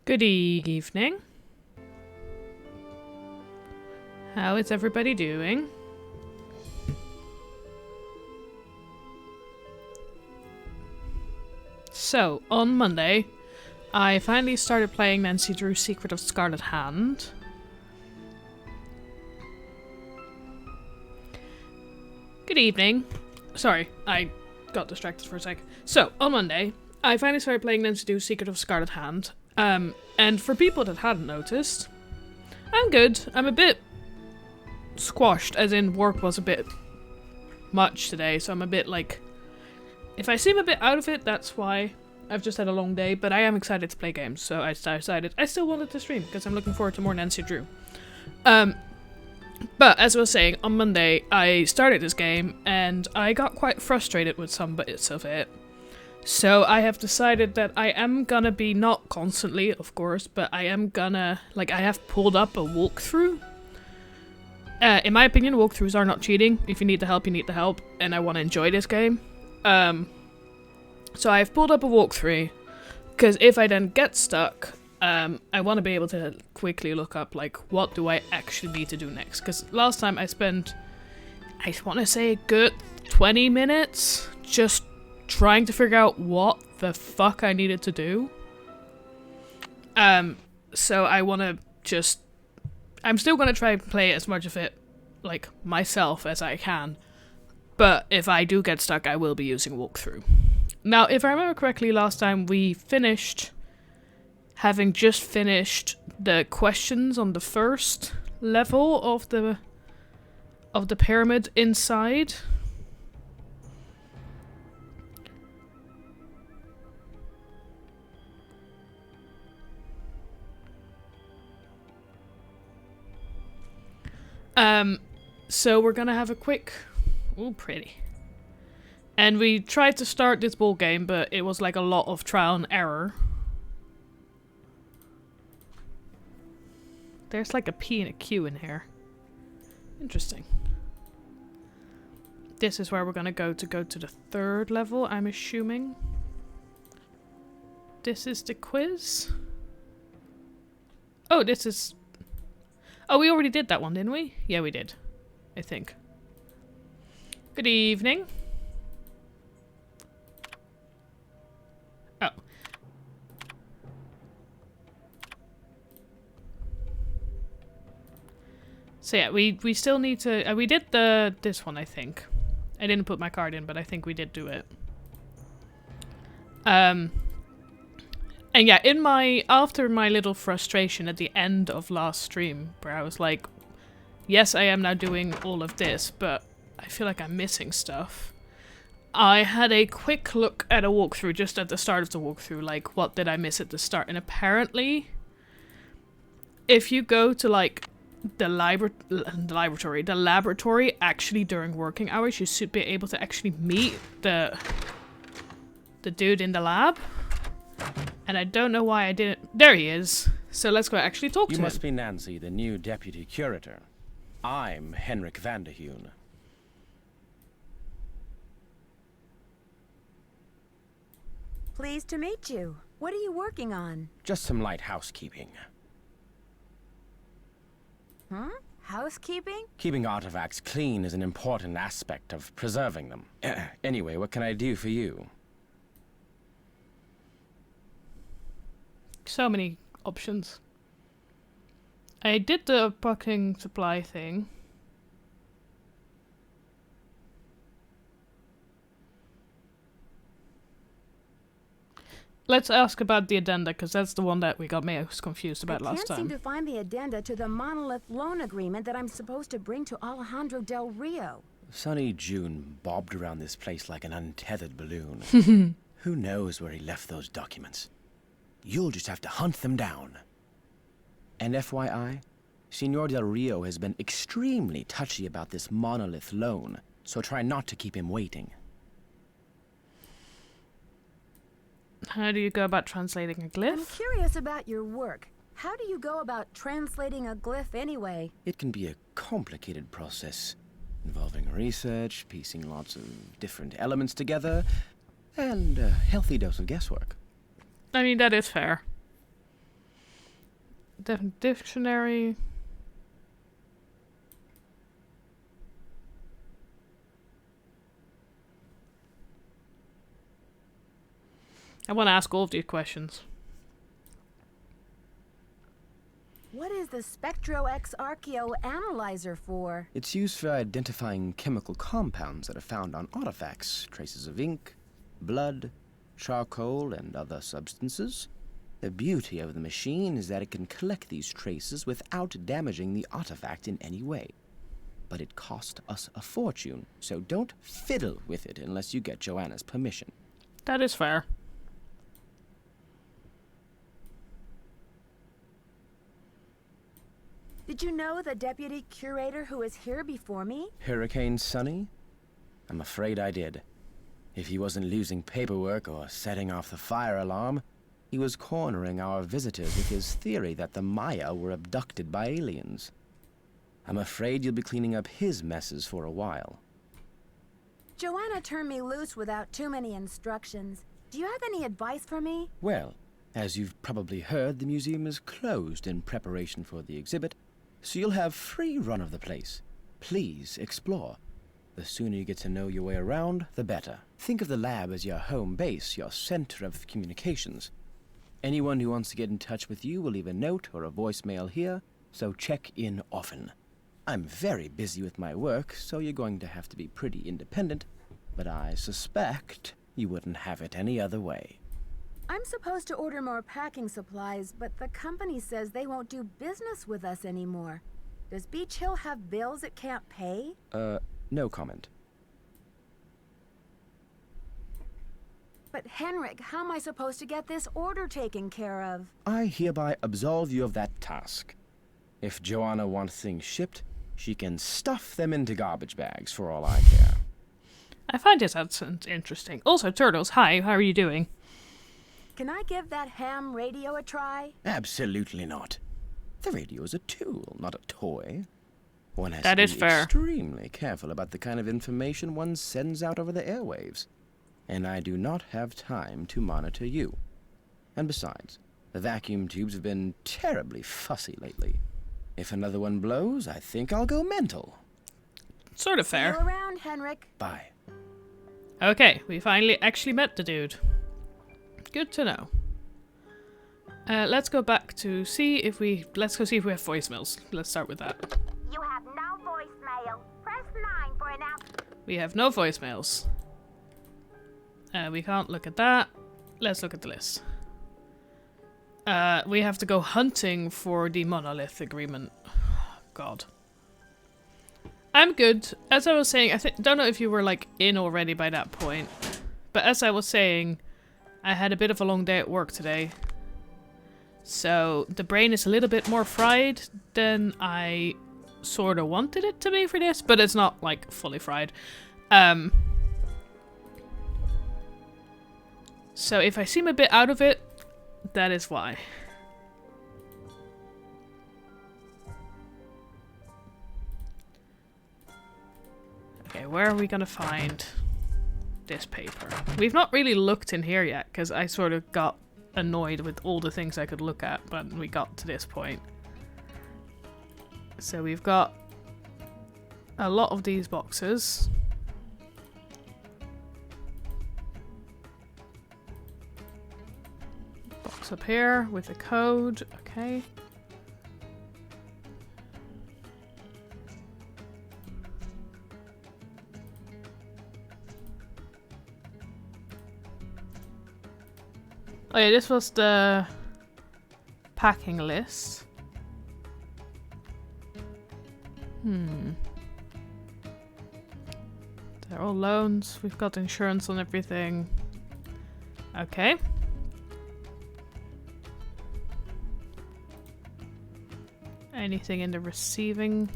Good evening. How is everybody doing? So, on Monday, I finally started playing Nancy Drew's Secret of Scarlet Hand. Good evening. Sorry, I got distracted for a sec. So, on Monday, I finally started playing Nancy Drew's Secret of Scarlet Hand. And for people that hadn't noticed, I'm good. I'm a bit squashed, as in work was a bit much today, so I'm a bit like... If I seem a bit out of it, that's why. I've just had a long day, but I am excited to play games, so I decided I still wanted to stream, because I'm looking forward to more Nancy Drew. But, as I was saying, on Monday, I started this game, and I got quite frustrated with some bits of it. So I have decided that I am gonna be, not constantly, of course, but I am gonna, like, I have pulled up a walkthrough. In my opinion, walkthroughs are not cheating. If you need the help, you need the help, and I want to enjoy this game. So I've pulled up a walkthrough, because if I then get stuck, I want to be able to quickly look up, like, what do I actually need to do next? Because last time I spent, I want to say a good 20 minutes just trying to figure out what the fuck I needed to do. So I want to just... I'm still going to try and play as much of it, like, myself as I can. But if I do get stuck, I will be using walkthrough. Now, if I remember correctly, last time we finished... having just finished the questions on the first level of the pyramid inside... So we're gonna have a quick... Ooh, pretty. And we tried to start this ball game, but it was like a lot of trial and error. There's like a P and a Q in here. Interesting. This is where we're gonna go to the third level, I'm assuming. This is the quiz. Oh, this is... Oh, we already did that one, didn't we? Yeah, we did. I think. Good evening. Oh. So yeah, we still need to... we did this one, I think. I didn't put my card in, but I think we did do it. And yeah, after my little frustration at the end of last stream, where I was like, yes, I am now doing all of this, but I feel like I'm missing stuff. I had a quick look at a walkthrough just at the start of the walkthrough, like, what did I miss at the start? And apparently, if you go to, like, the laboratory actually during working hours, you should be able to actually meet the dude in the lab. And I don't know why I didn't... There he is. So let's go actually talk to him. You must be Nancy, the new deputy curator. I'm Henrik Vanderheun. Pleased to meet you. What are you working on? Just some light housekeeping. Huh? Housekeeping? Keeping artifacts clean is an important aspect of preserving them. Anyway, what can I do for you? So many options. I did the parking supply thing. Let's ask about the addenda, because that's the one that we got most confused about last time. I can't seem to find the addenda to the monolith loan agreement that I'm supposed to bring to Alejandro Del Rio. Sunny June bobbed around this place like an untethered balloon. Who knows where he left those documents? You'll just have to hunt them down. And FYI, Senor Del Rio has been extremely touchy about this monolith loan, so try not to keep him waiting. How do you go about translating a glyph? I'm curious about your work. How do you go about translating a glyph anyway? It can be a complicated process, involving research, piecing lots of different elements together, and a healthy dose of guesswork. I mean, that is fair. Dictionary. I want to ask all of these questions. What is the Spectro-X Archeo analyzer for? It's used for identifying chemical compounds that are found on artifacts, traces of ink, blood, charcoal, and other substances. The beauty of the machine is that it can collect these traces without damaging the artifact in any way. But it cost us a fortune, so don't fiddle with it unless you get Joanna's permission. That is fair. Did you know the deputy curator who was here before me? Hurricane Sunny? I'm afraid I did. If he wasn't losing paperwork or setting off the fire alarm, he was cornering our visitors with his theory that the Maya were abducted by aliens. I'm afraid you'll be cleaning up his messes for a while. Joanna turned me loose without too many instructions. Do you have any advice for me? Well, as you've probably heard, the museum is closed in preparation for the exhibit, so you'll have free run of the place. Please explore. The sooner you get to know your way around, the better. Think of the lab as your home base, your center of communications. Anyone who wants to get in touch with you will leave a note or a voicemail here, so check in often. I'm very busy with my work, so you're going to have to be pretty independent, but I suspect you wouldn't have it any other way. I'm supposed to order more packing supplies, but the company says they won't do business with us anymore. Does Beech Hill have bills it can't pay? No comment. But Henrik, how am I supposed to get this order taken care of? I hereby absolve you of that task. If Joanna wants things shipped, she can stuff them into garbage bags for all I care. I find this sounds interesting. Also, Turtles, hi, how are you doing? Can I give that ham radio a try? Absolutely not. The radio is a tool, not a toy. One has That to is be fair. extremely careful about the kind of information one sends out over the airwaves. And I do not have time to monitor you. And besides, the vacuum tubes have been terribly fussy lately. If another one blows, I think I'll go mental. Sort of See you fair. around, Henrik. Bye. Okay, we finally actually met the dude. Good to know. Let's go back to see if we... Let's go see if we have voicemails. Let's start with that. You have no voicemail. Press 9 for an out. We have no voicemails. We can't look at that. Let's look at the list. We have to go hunting for the monolith agreement. God. I'm good. As I was saying, don't know if you were like in already by that point. But as I was saying, I had a bit of a long day at work today. So the brain is a little bit more fried than I sort of wanted it to be for this. But it's not like fully fried. So if I seem a bit out of it, that is why. Okay, where are we gonna find this paper? We've not really looked in here yet, because I sort of got annoyed with all the things I could look at, but we got to this point. So we've got a lot of these boxes. Box up here with a code, okay. Oh yeah, this was the packing list. They're all loans. We've got insurance on everything. Okay. Anything in the receiving?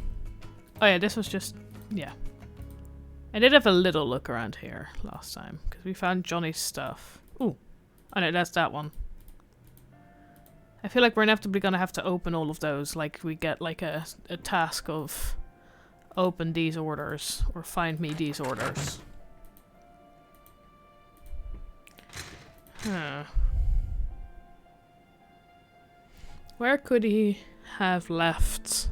Oh yeah, this was just... yeah. I did have a little look around here last time, because we found Johnny's stuff. Ooh. Oh no, that's that one. I feel like we're inevitably gonna have to open all of those, like we get like a task of open these orders, or find me these orders. Huh. Where could he have left?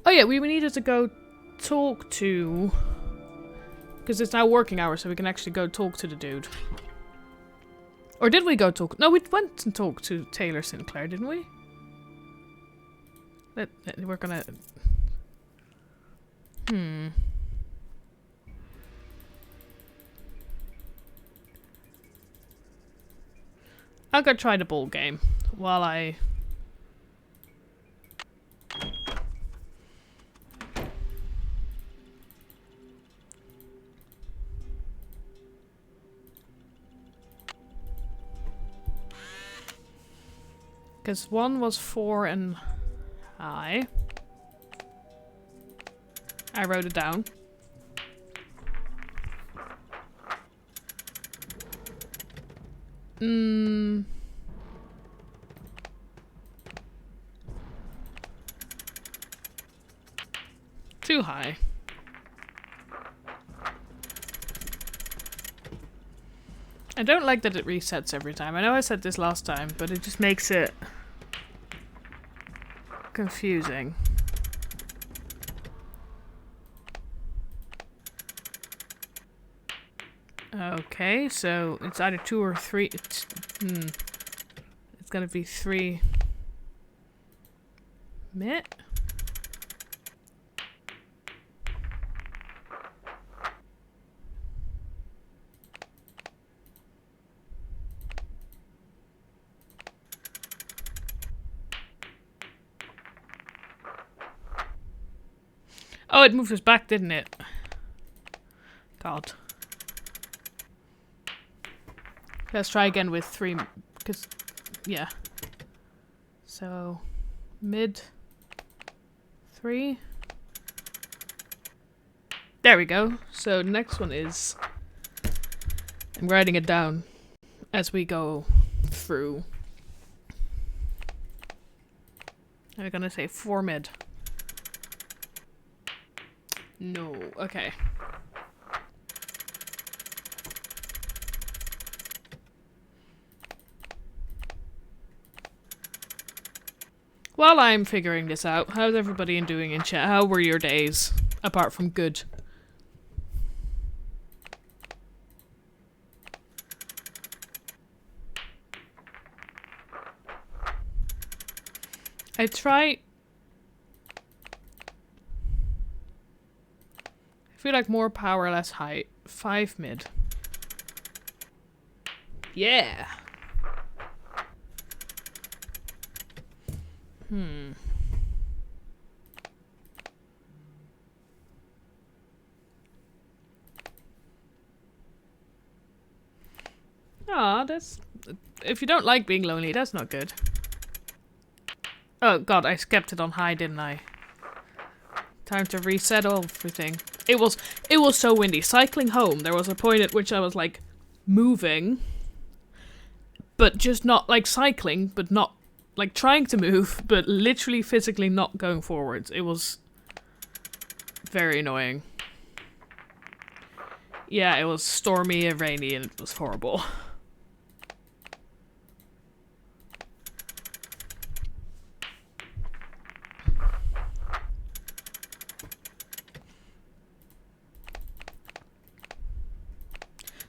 Oh yeah, we needed to go talk to... Because it's now working hours, so we can actually go talk to the dude. Or did we go talk... No, we went and talked to Taylor Sinclair, didn't we? We're gonna... I'll go try the ball game while I... Because one was 4 and high. I wrote it down. Too high. I don't like that it resets every time. I know I said this last time, but it just makes it confusing. Okay, so it's either 2 or 3. It's gonna be 3 mid. Oh, it moved us back, didn't it? God. Let's try again with 3, because, yeah. So, mid 3. There we go. So, the next one is... I'm writing it down as we go through. I'm gonna say 4 mid. No, okay. While I'm figuring this out, how's everybody doing in chat? How were your days? Apart from good. I try... I feel like more power, less height. 5 mid. Yeah! Aw, that's... If you don't like being lonely, that's not good. Oh god, I skipped it on high, didn't I? Time to reset everything. It was so windy. Cycling home, there was a point at which I was like moving, but just not like cycling, but not like trying to move, but literally physically not going forwards. It was very annoying. Yeah, it was stormy and rainy and it was horrible.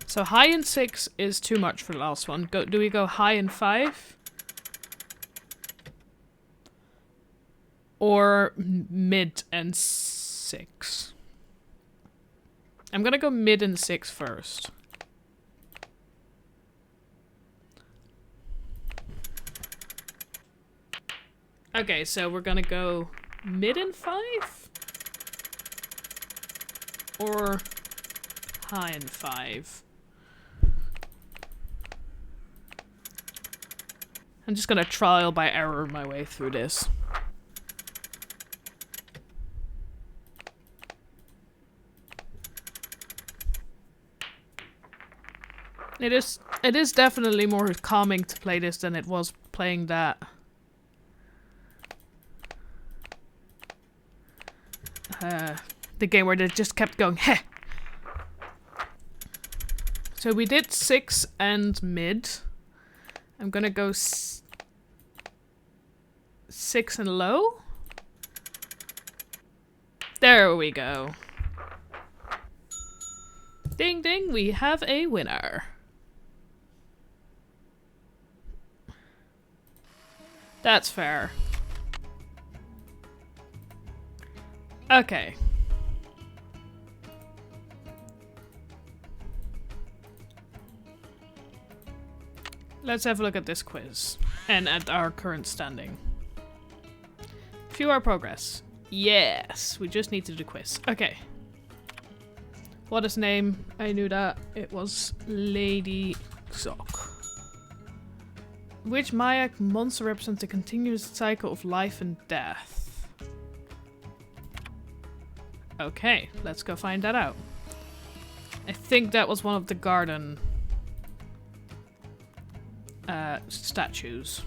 So high in 6 is too much for the last one. Do we go high in 5? Or mid and 6? I'm gonna go mid and 6 first. Okay, so we're gonna go mid and 5? Or high and 5? I'm just gonna trial by error my way through this. It is definitely more calming to play this than it was playing that. The game where they just kept going, heh! So we did 6 and mid. I'm gonna go 6 and low. There we go. Ding ding, we have a winner. That's fair. Okay. Let's have a look at this quiz and at our current standing. View our progress. Yes, we just need to do the quiz. Okay. What is name? I knew that. It was Lady Sock. Which Mayak monster represents the continuous cycle of life and death? Okay, let's go find that out. I think that was one of the garden statues.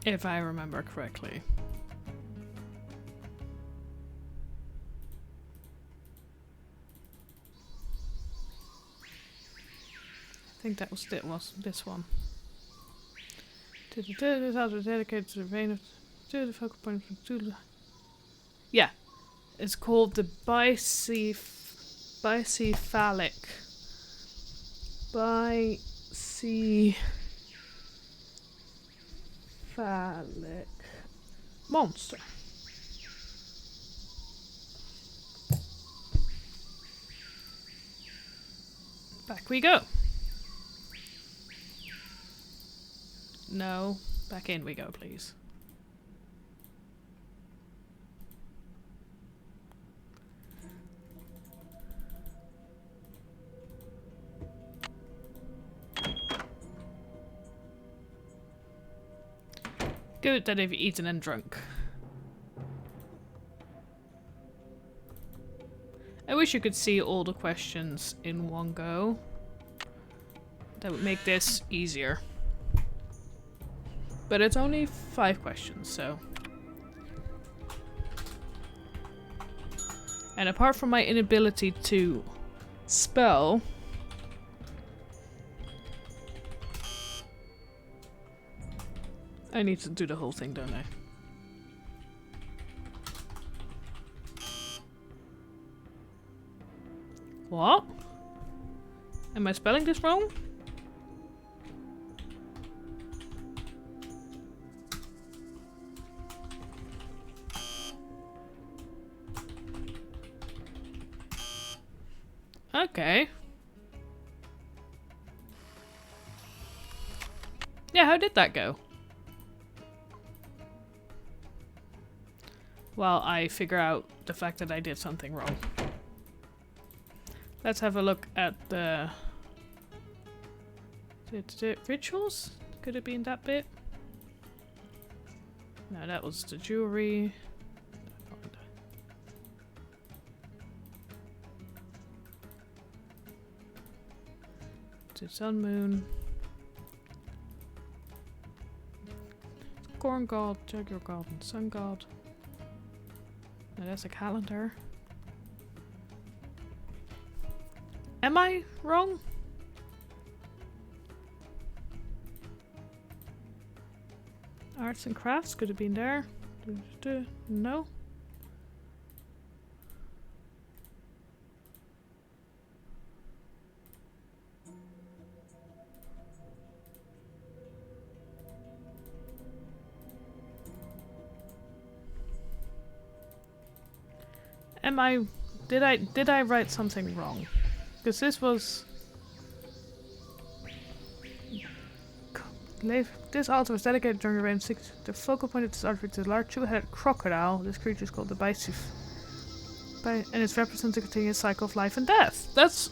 If I remember correctly. I think that was this one. Dedicated to the vein of the focal point of yeah. It's called the bicephalic. Bicephalic monster. Back we go. No, back in we go, please. Good that they've eaten and drunk. I wish you could see all the questions in one go. That would make this easier. But it's only 5 questions, so. And apart from my inability to spell, I need to do the whole thing, don't I? What? Am I spelling this wrong? Okay. Yeah, how did that go? While I figure out the fact that I did something wrong. Let's have a look at the rituals? Could it be in that bit? No, that was the jewelry. To sun moon. Corn god, jugular god, and sun god. No, that's a calendar. Am I wrong? Arts and crafts could have been there. No. Did I write something wrong? Because this was this altar was dedicated during around 6. The focal point of this altar is a large two-headed crocodile. This creature is called the Biceph, and it's represents a continuous cycle of life and death. That's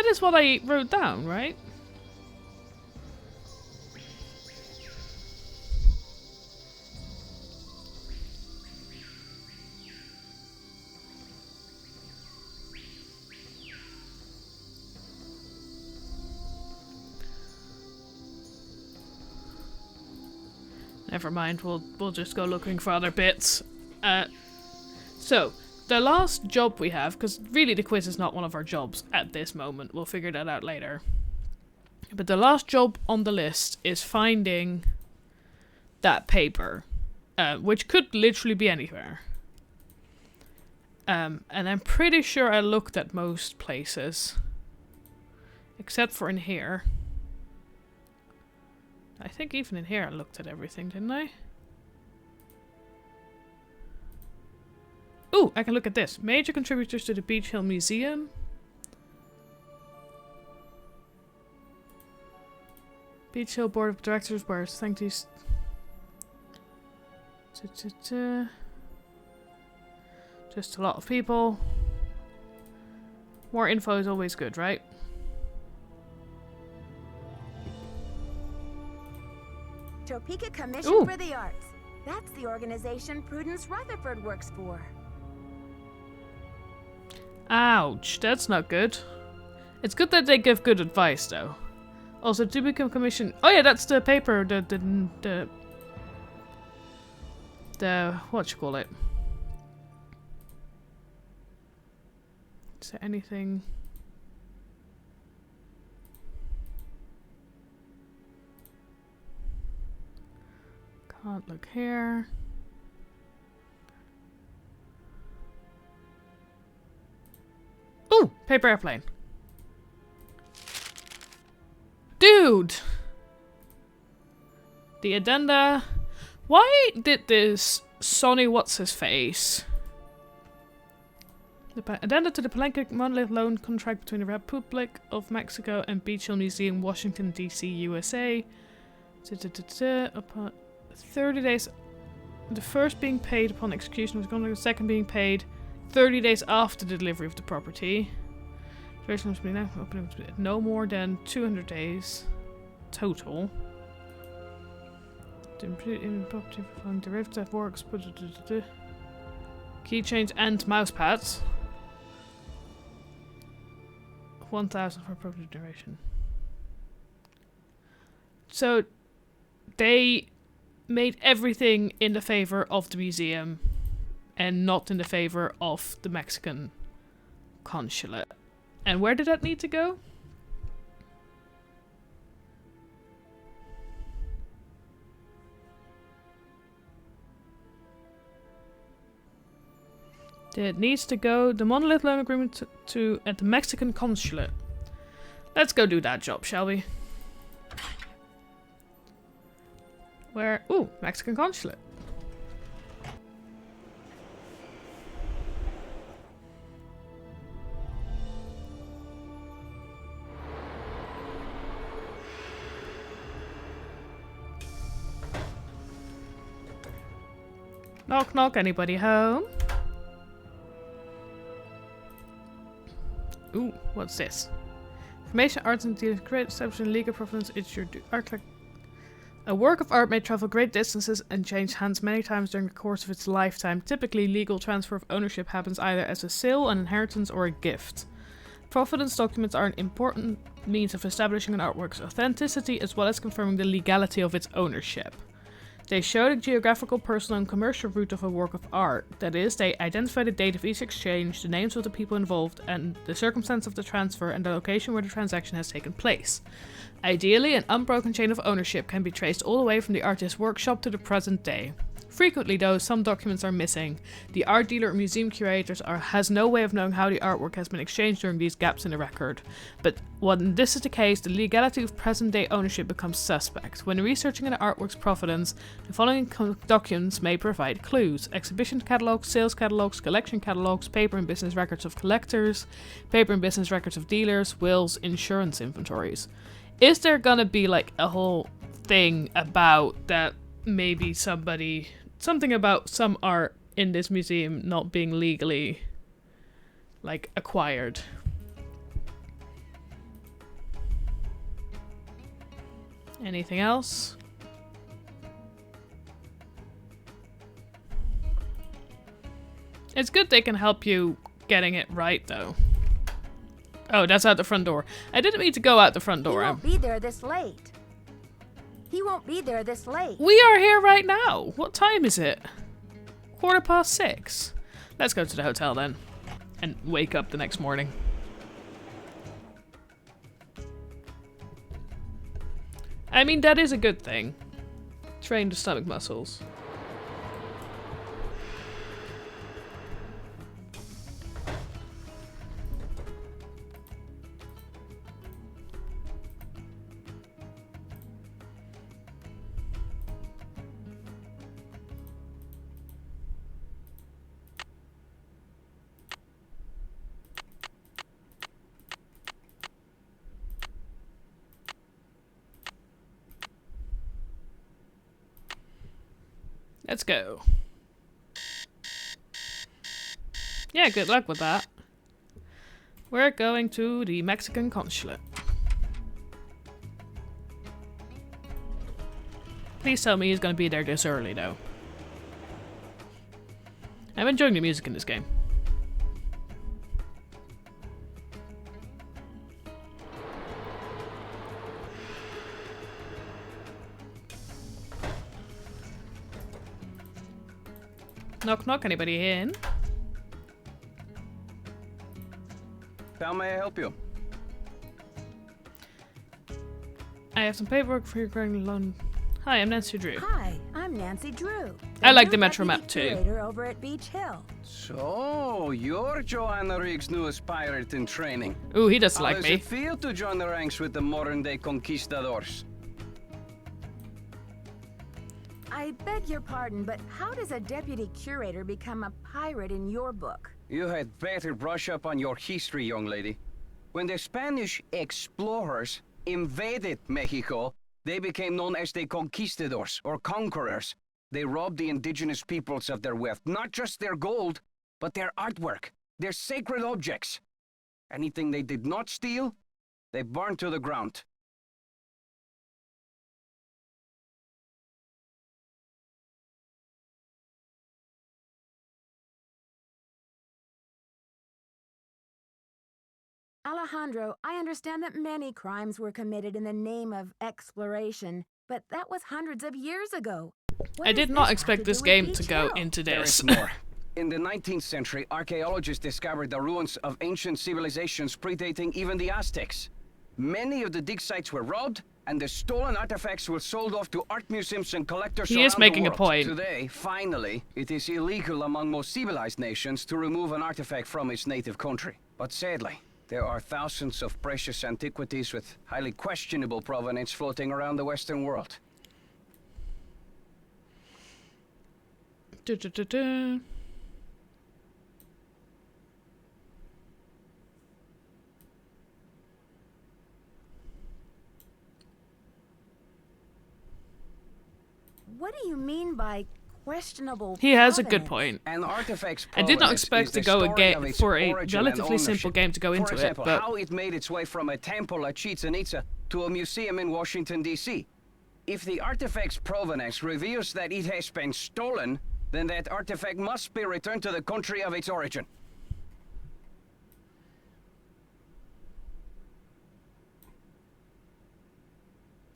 That is what I wrote down, right? Never mind, we'll just go looking for other bits. So, the last job we have, because really the quiz is not one of our jobs at this moment, we'll figure that out later. But the last job on the list is finding that paper, which could literally be anywhere. And I'm pretty sure I looked at most places, except for in here. I think even in here I looked at everything, didn't I? Ooh, I can look at this. Major contributors to the Beech Hill Museum. Beech Hill Board of Directors, where's thank these. Just a lot of people. More info is always good, right? Topeka Commission Ooh. for the Arts. That's the organization Prudence Rutherford works for. Ouch, that's not good. It's good that they give good advice, though. Also, to become commission. Oh yeah, that's the paper. The what you call it? Is there anything? Can't look here. Ooh, paper airplane. Dude! The addenda. Why did this Sonny what's-his-face? The addenda to the Palenque Monolith Loan Contract between the Republic of Mexico and Beech Hill Museum, Washington, D.C., USA. Upon 30 days. The first being paid upon execution was going to the second being paid 30 days after the delivery of the property. Duration must be now opening no more than 200 days total. In property performing derivative works. Keychains and mouse pads. 1,000 for property duration. So they made everything in the favor of the museum and not in the favor of the Mexican Consulate. And where did that need to go? It needs to go the monolith loan agreement to at the Mexican Consulate. Let's go do that job, shall we? Where? Ooh, Mexican Consulate. Knock knock, anybody home? Ooh, what's this? Information, arts and dealers, great establishment, legal provenance, it's your art. A work of art may travel great distances and change hands many times during the course of its lifetime. Typically, legal transfer of ownership happens either as a sale, an inheritance, or a gift. Provenance documents are an important means of establishing an artwork's authenticity as well as confirming the legality of its ownership. They show the geographical, personal, and commercial root of a work of art. That is, they identify the date of each exchange, the names of the people involved, and the circumstance of the transfer and the location where the transaction has taken place. Ideally, an unbroken chain of ownership can be traced all the way from the artist's workshop to the present day. Frequently, though, some documents are missing. The art dealer or museum curator has no way of knowing how the artwork has been exchanged during these gaps in the record. But when this is the case, the legality of present-day ownership becomes suspect. When researching an artwork's provenance, the following documents may provide clues: exhibition catalogs, sales catalogs, collection catalogs, paper and business records of collectors, paper and business records of dealers, wills, insurance inventories. Is there gonna be like a whole thing about that? Maybe something about some art in this museum not being legally, like, acquired. Anything else? It's good they can help you getting it right, though. Oh, that's out the front door. I didn't mean to go out the front door. He won't be there this late. He won't be there this late. We are here right now. What time is it? 6:15. Let's go to the hotel then. And wake up the next morning. I mean, that is a good thing. Train the stomach muscles. Let's go. Yeah, good luck with that. We're going to the Mexican Consulate. Please tell me he's going to be there this early, though. I'm enjoying the music in this game. Knock knock, anybody in? How may I help you? I have some paperwork for your current loan. Hi, I'm Nancy Drew. Hi, I'm Nancy Drew. I like the new Metro deputy map too. Curator over at Beech Hill. So, you're Joanna Riggs' newest pirate in training. Ooh, he does How like does me. it feel to join the ranks with the modern-day conquistadors? I beg your pardon, but how does a deputy curator become a pirate in your book? You had better brush up on your history, young lady. When the Spanish explorers invaded Mexico, they became known as the conquistadors, or conquerors. They robbed the indigenous peoples of their wealth, not just their gold, but their artwork, their sacred objects. Anything they did not steal, they burned to the ground. Alejandro, I understand that many crimes were committed in the name of exploration, but that was hundreds of years ago. What I does did not have expect to this do with game to Beech go Hill? into There this. is more. In the 19th century, archaeologists discovered the ruins of ancient civilizations predating even the Aztecs. Many of the dig sites were robbed, and the stolen artifacts were sold off to art museums and collectors He around is making the a world. point. Today, finally, it is illegal among most civilized nations to remove an artifact from its native country. But sadly, there are thousands of precious antiquities with highly questionable provenance floating around the Western world. Du-du-du-du. What do you mean by questionable He has a good provenance? point. An artifact's I did not provenance expect is to the go story of again its for a origin and relatively simple ownership. game to go into For example, it, but how it made its way from a temple at Chichen Itza to a museum in Washington, D.C. If the artifact's provenance reveals that it has been stolen, then that artifact must be returned to the country of its origin.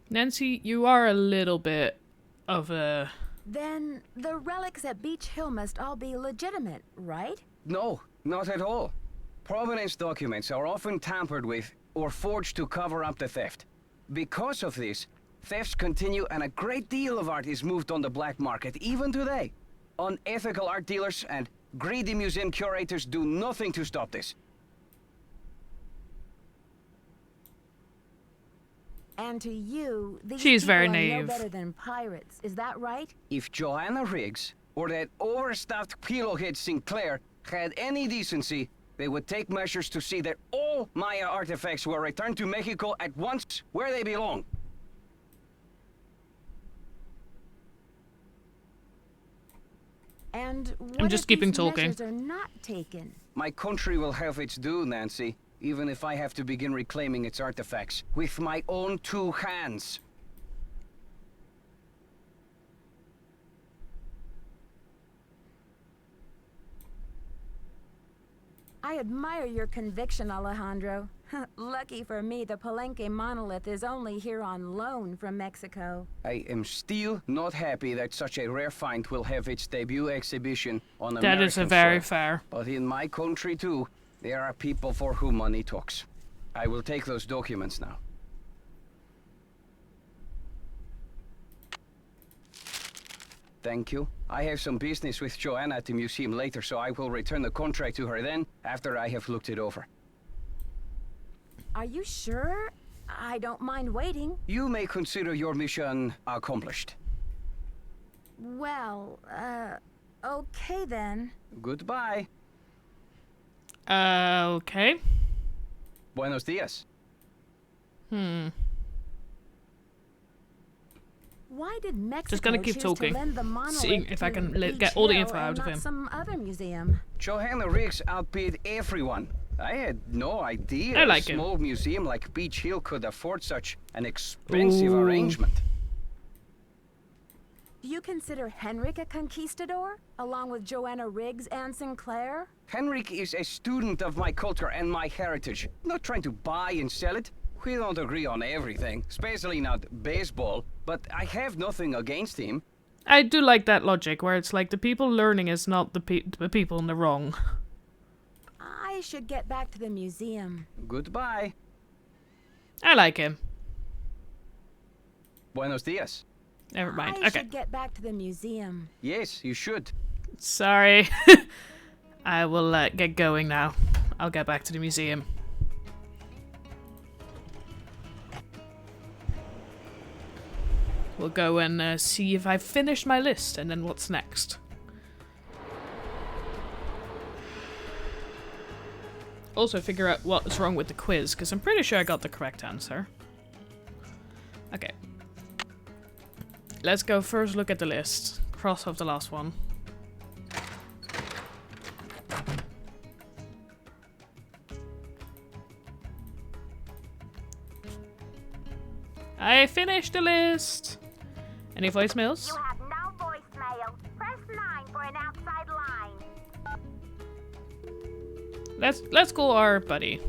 Nancy, you are a little bit of a... Then the relics at Beech Hill must all be legitimate, right? No, not at all. Provenance documents are often tampered with or forged to cover up the theft. Because of this, thefts continue and a great deal of art is moved on the black market, even today. Unethical art dealers and greedy museum curators do nothing to stop this. And to you, these She's people very are naive. no better than pirates. Is that right? If Joanna Riggs or that overstuffed pillowhead Sinclair had any decency, they would take measures to see that all Maya artifacts were returned to Mexico at once where they belong. And what I'm just if keeping these talking. measures are not taken? My country will have its due, Nancy, even if I have to begin reclaiming its artifacts with my own two hands. I admire your conviction, Alejandro. Lucky for me, the Palenque monolith is only here on loan from Mexico. I am still not happy that such a rare find will have its debut exhibition on That American is a very soil. fair. But in my country too, there are people for whom money talks. I will take those documents now. Thank you. I have some business with Joanna at the museum later, so I will return the contract to her then, after I have looked it over. Are you sure? I don't mind waiting. You may consider your mission accomplished. Well, okay then. Goodbye. Okay. Buenos dias. Why did Mexico Just gonna keep choose talking, to lend the monolith seeing if I to can Beech get all the Hill info out and of not him. some other museum? Johanna Riggs outbid everyone. I had no idea I like a him. small museum like Beech Hill could afford such an expensive Ooh. arrangement. Do you consider Henrik a conquistador, along with Joanna Riggs and Sinclair? Henrik is a student of my culture and my heritage. Not trying to buy and sell it. We don't agree on everything, especially not baseball, but I have nothing against him. I do like that logic, where it's like the people learning is not the people in the wrong. I should get back to the museum. Goodbye. I like him. Buenos dias. Never mind. I Okay. should get back to the museum. Yes, you should. Sorry. I will get going now. I'll get back to the museum. We'll go and see if I've finished my list, and then what's next. Also figure out what's wrong with the quiz, because I'm pretty sure I got the correct answer. Okay. Let's go first look at the list. Cross off the last one. I finished the list. Any voicemails? You have no voicemail. Press 9 for an outside line. Let's call our buddy.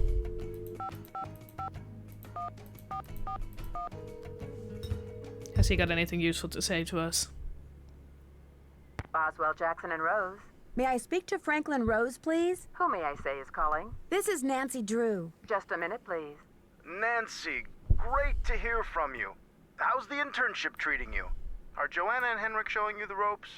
Has he got anything useful to say to us? Boswell, Jackson, and Rose. May I speak to Franklin Rose, please? Who may I say is calling? This is Nancy Drew. Just a minute, please. Nancy, great to hear from you. How's the internship treating you? Are Joanna and Henrik showing you the ropes?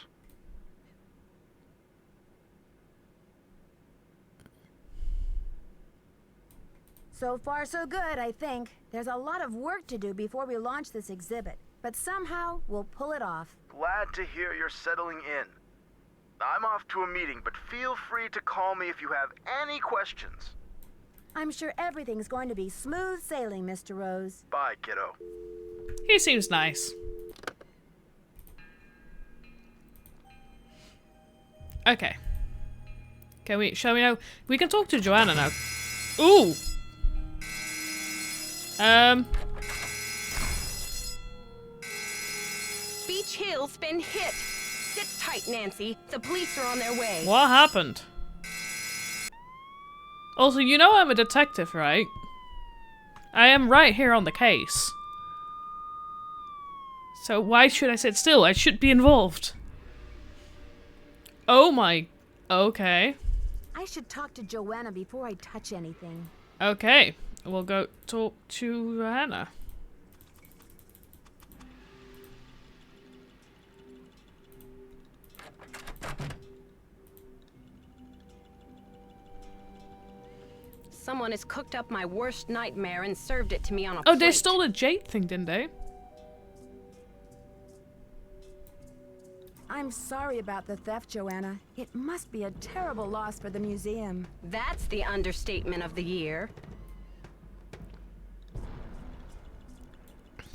So far, so good, I think. There's a lot of work to do before we launch this exhibit, but somehow we'll pull it off. Glad to hear you're settling in. I'm off to a meeting, but feel free to call me if you have any questions. I'm sure everything's going to be smooth sailing, Mr. Rose. Bye, kiddo. He seems nice. Okay. Shall we now? We can talk to Joanna now. Ooh! Beech Hill's been hit. Sit tight, Nancy. The police are on their way. What happened? Also, you know I'm a detective, right? I am right here on the case. So why should I sit still? I should be involved. Oh my... Okay. I should talk to Joanna before I touch anything. Okay. We'll go talk to Hannah. Someone has cooked up my worst nightmare and served it to me on a Oh, plate. they stole the jade thing, didn't they? I'm sorry about the theft, Joanna. It must be a terrible loss for the museum. That's the understatement of the year.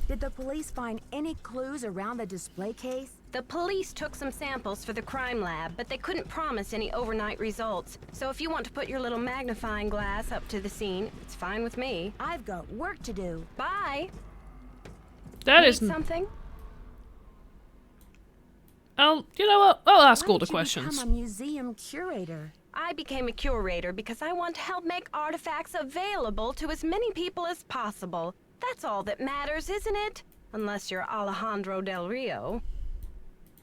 Did the police find any clues around the display case? The police took some samples for the crime lab, but they couldn't promise any overnight results. So if you want to put your little magnifying glass up to the scene, it's fine with me. I've got work to do. Bye. That Need isn't... something? You know what? I'll ask Why all the did you questions. become a museum curator? I became a curator because I want to help make artifacts available to as many people as possible. That's all that matters, isn't it? Unless you're Alejandro Del Rio.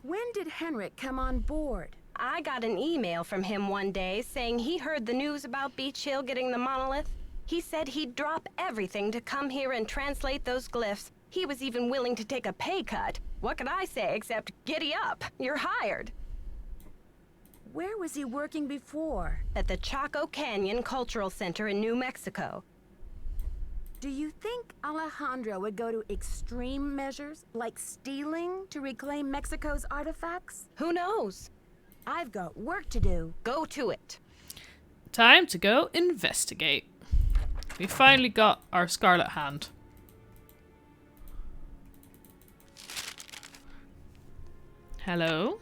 When did Henrik come on board? I got an email from him one day saying he heard the news about Beech Hill getting the monolith. He said he'd drop everything to come here and translate those glyphs. He was even willing to take a pay cut. What could I say except giddy up? You're hired. Where was he working before? At the Chaco Canyon Cultural Center in New Mexico. Do you think Alejandro would go to extreme measures, like stealing, to reclaim Mexico's artifacts? Who knows? I've got work to do. Go to it. Time to go investigate. We finally got our Scarlet hand. Hello?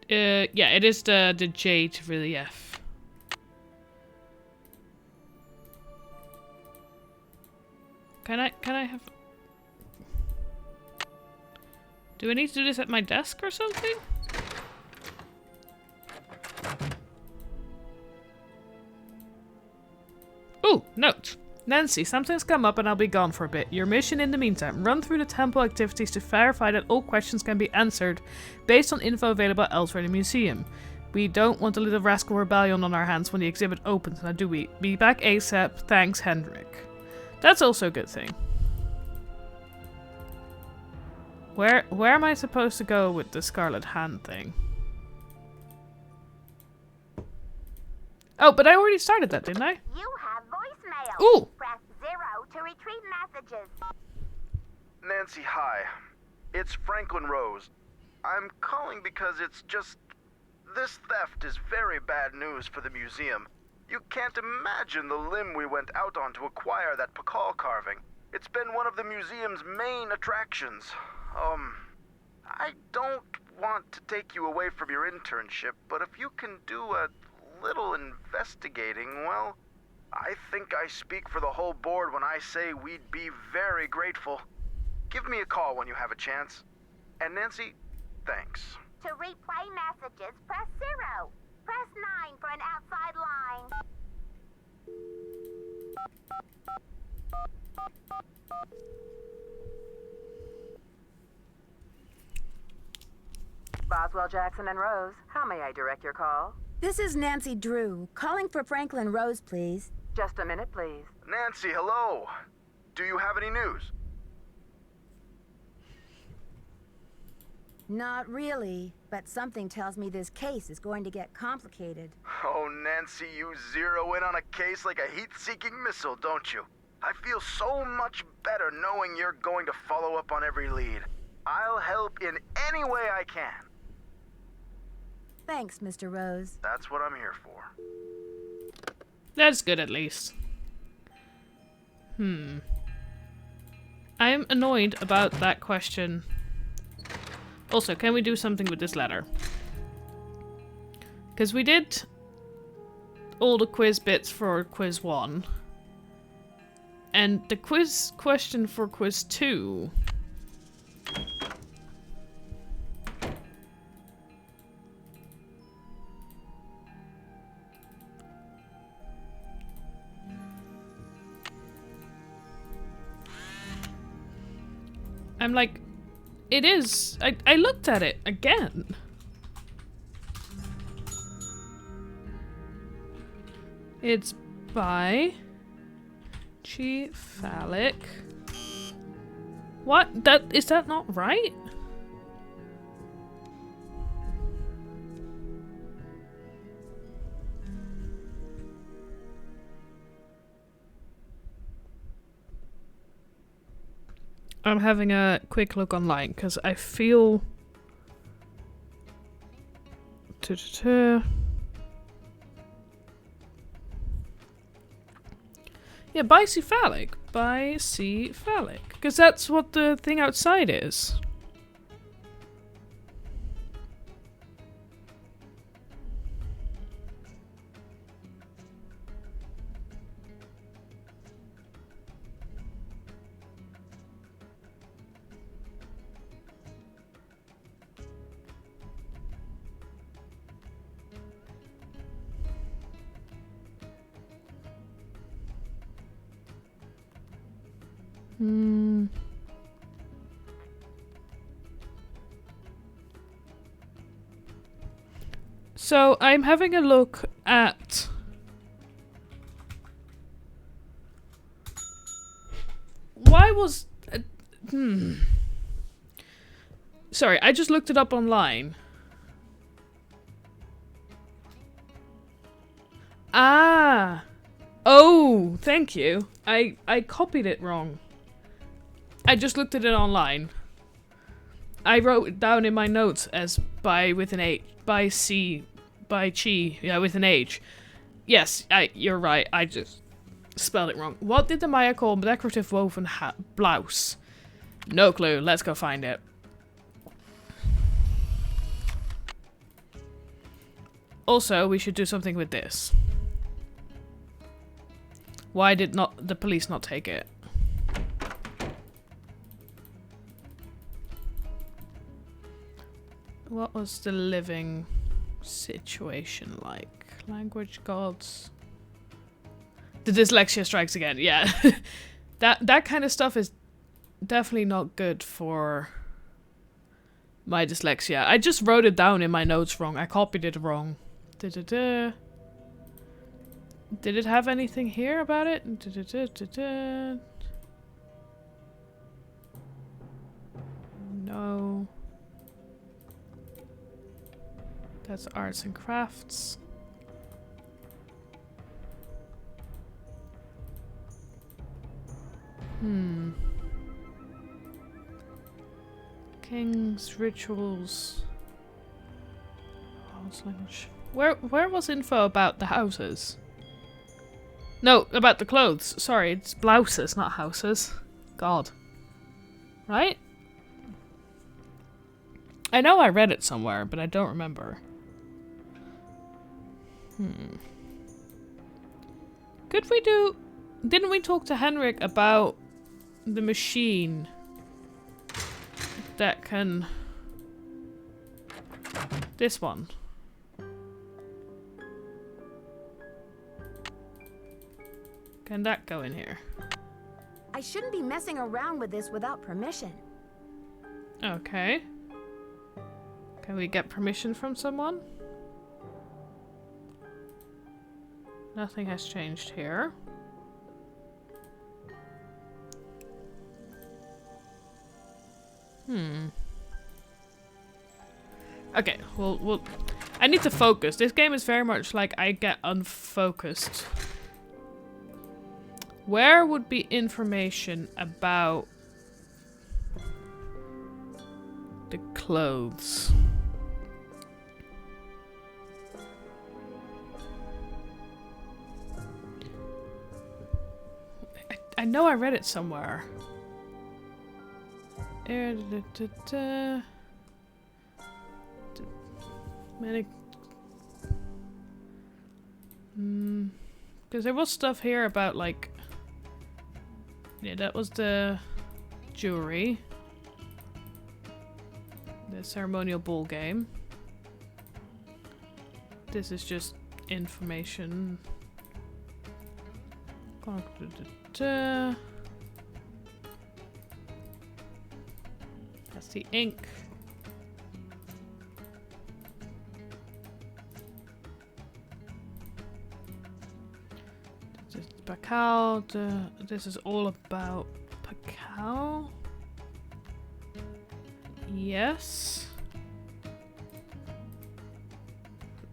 Yeah, it is the J to the F. Can I have... Do I need to do this at my desk or something? Ooh, note. Nancy, something's come up and I'll be gone for a bit. Your mission in the meantime, run through the temple activities to verify that all questions can be answered based on info available elsewhere in the museum. We don't want a little rascal rebellion on our hands when the exhibit opens, now do we? Be back ASAP, thanks Henrik. That's also a good thing. Where am I supposed to go with the Scarlet Hand thing? Oh, but I already started that, didn't I? You have voicemail. Ooh! Press 0 to retrieve messages. Nancy, hi. It's Franklin Rose. I'm calling because it's just... This theft is very bad news for the museum. You can't imagine the limb we went out on to acquire that Pakal carving. It's been one of the museum's main attractions. I don't want to take you away from your internship, but if you can do a little investigating, well, I think I speak for the whole board when I say we'd be very grateful. Give me a call when you have a chance. And Nancy, thanks. To replay messages, press 0. Press 9 for an outside line. Boswell, Jackson, and Rose, how may I direct your call? This is Nancy Drew, calling for Franklin Rose, please. Just a minute, please. Nancy, hello. Do you have any news? Not really, but something tells me this case is going to get complicated. Oh, Nancy, you zero in on a case like a heat-seeking missile, don't you? I feel so much better knowing you're going to follow up on every lead. I'll help in any way I can. Thanks, Mr. Rose. That's what I'm here for. That's good at least. I'm annoyed about that question. Also, can we do something with this letter? Because we did all the quiz bits for quiz 1. And the quiz question for quiz 2... I'm like, it is. I looked at it again. It's by Phallic. What? Is that not right? I'm having a quick look online because I feel... Yeah, bicephalic. Bicephalic. Because that's what the thing outside is. So I'm having a look at why was sorry, I just looked it up online. Ah. Oh, thank you. I copied it wrong. I just looked at it online. I wrote it down in my notes as by with an H, by C, by chi, yeah, with an H. Yes, you're right. I just spelled it wrong. What did the Maya call decorative woven blouse? No clue. Let's go find it. Also, we should do something with this. Why did not the police not take it? What was the living situation like? Language gods. The dyslexia strikes again. Yeah. that kind of stuff is definitely not good for my dyslexia. I just wrote it down in my notes wrong. I copied it wrong. Did it have anything here about it? No. That's arts and crafts. King's rituals. House language. Where was info about the houses? No, about the clothes. Sorry, it's blouses, not houses. God. Right? I know I read it somewhere, but I don't remember. Could we do... Didn't we talk to Henrik about the machine that can... This one. Can that go in here? I shouldn't be messing around with this without permission. Okay. Can we get permission from someone? Nothing has changed here. Okay, well, I need to focus. This game is very much like I get unfocused. Where would be information about the clothes? I know I read it somewhere. Because there was stuff here about like... Yeah, that was the jewelry. The ceremonial ball game. This is just information. That's the ink. This is Pacao. This is all about Pacao. Yes.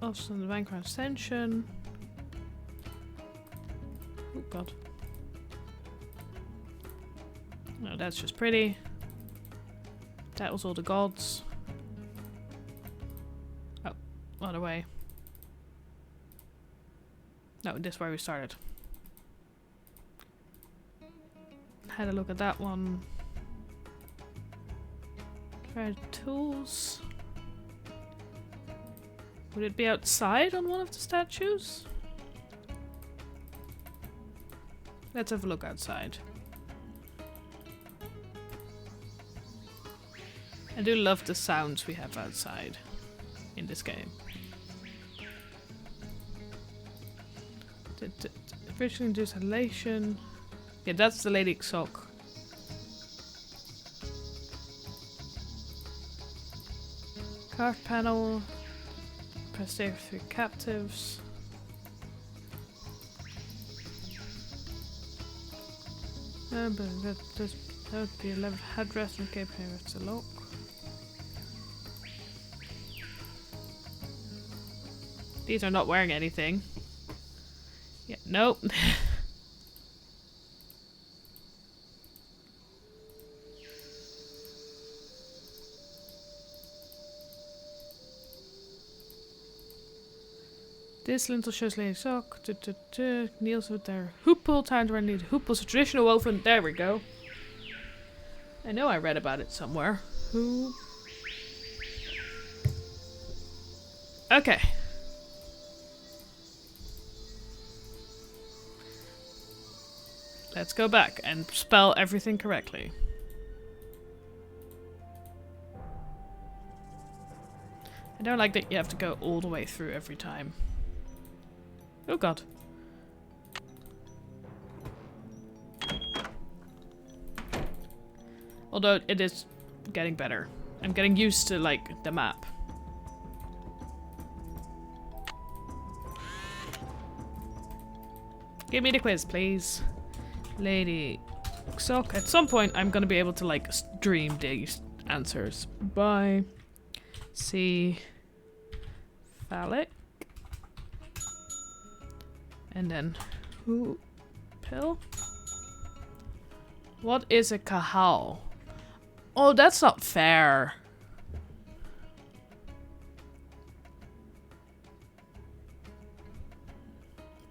Also the Bankroll Ascension. Oh god. No, that's just pretty. That was all the gods. Oh, other way. No, this is where we started. Had a look at that one. Tried tools. Would it be outside on one of the statues? Let's have a look outside. I do love the sounds we have outside in this game. Visually induced halation. Yeah, that's the Lady Xok Carved panel. Press save for 3 captives. But that would be 11 headrest and cape. That's a lock. These are not wearing anything. Yeah, nope. This lintel shows lady sock. Kneels with their hoople. Times where I need hooples. Traditional woven. There we go. I know I read about it somewhere. Who? Okay. Let's go back and spell everything correctly. I don't like that you have to go all the way through every time. Oh god. Although it is getting better. I'm getting used to, like, the map. Give me the quiz, please. Lady Sock. At some point, I'm gonna be able to, like, stream these answers. Bye. C. Phallic. And then who? Pill? What is a kahal? Oh, that's not fair.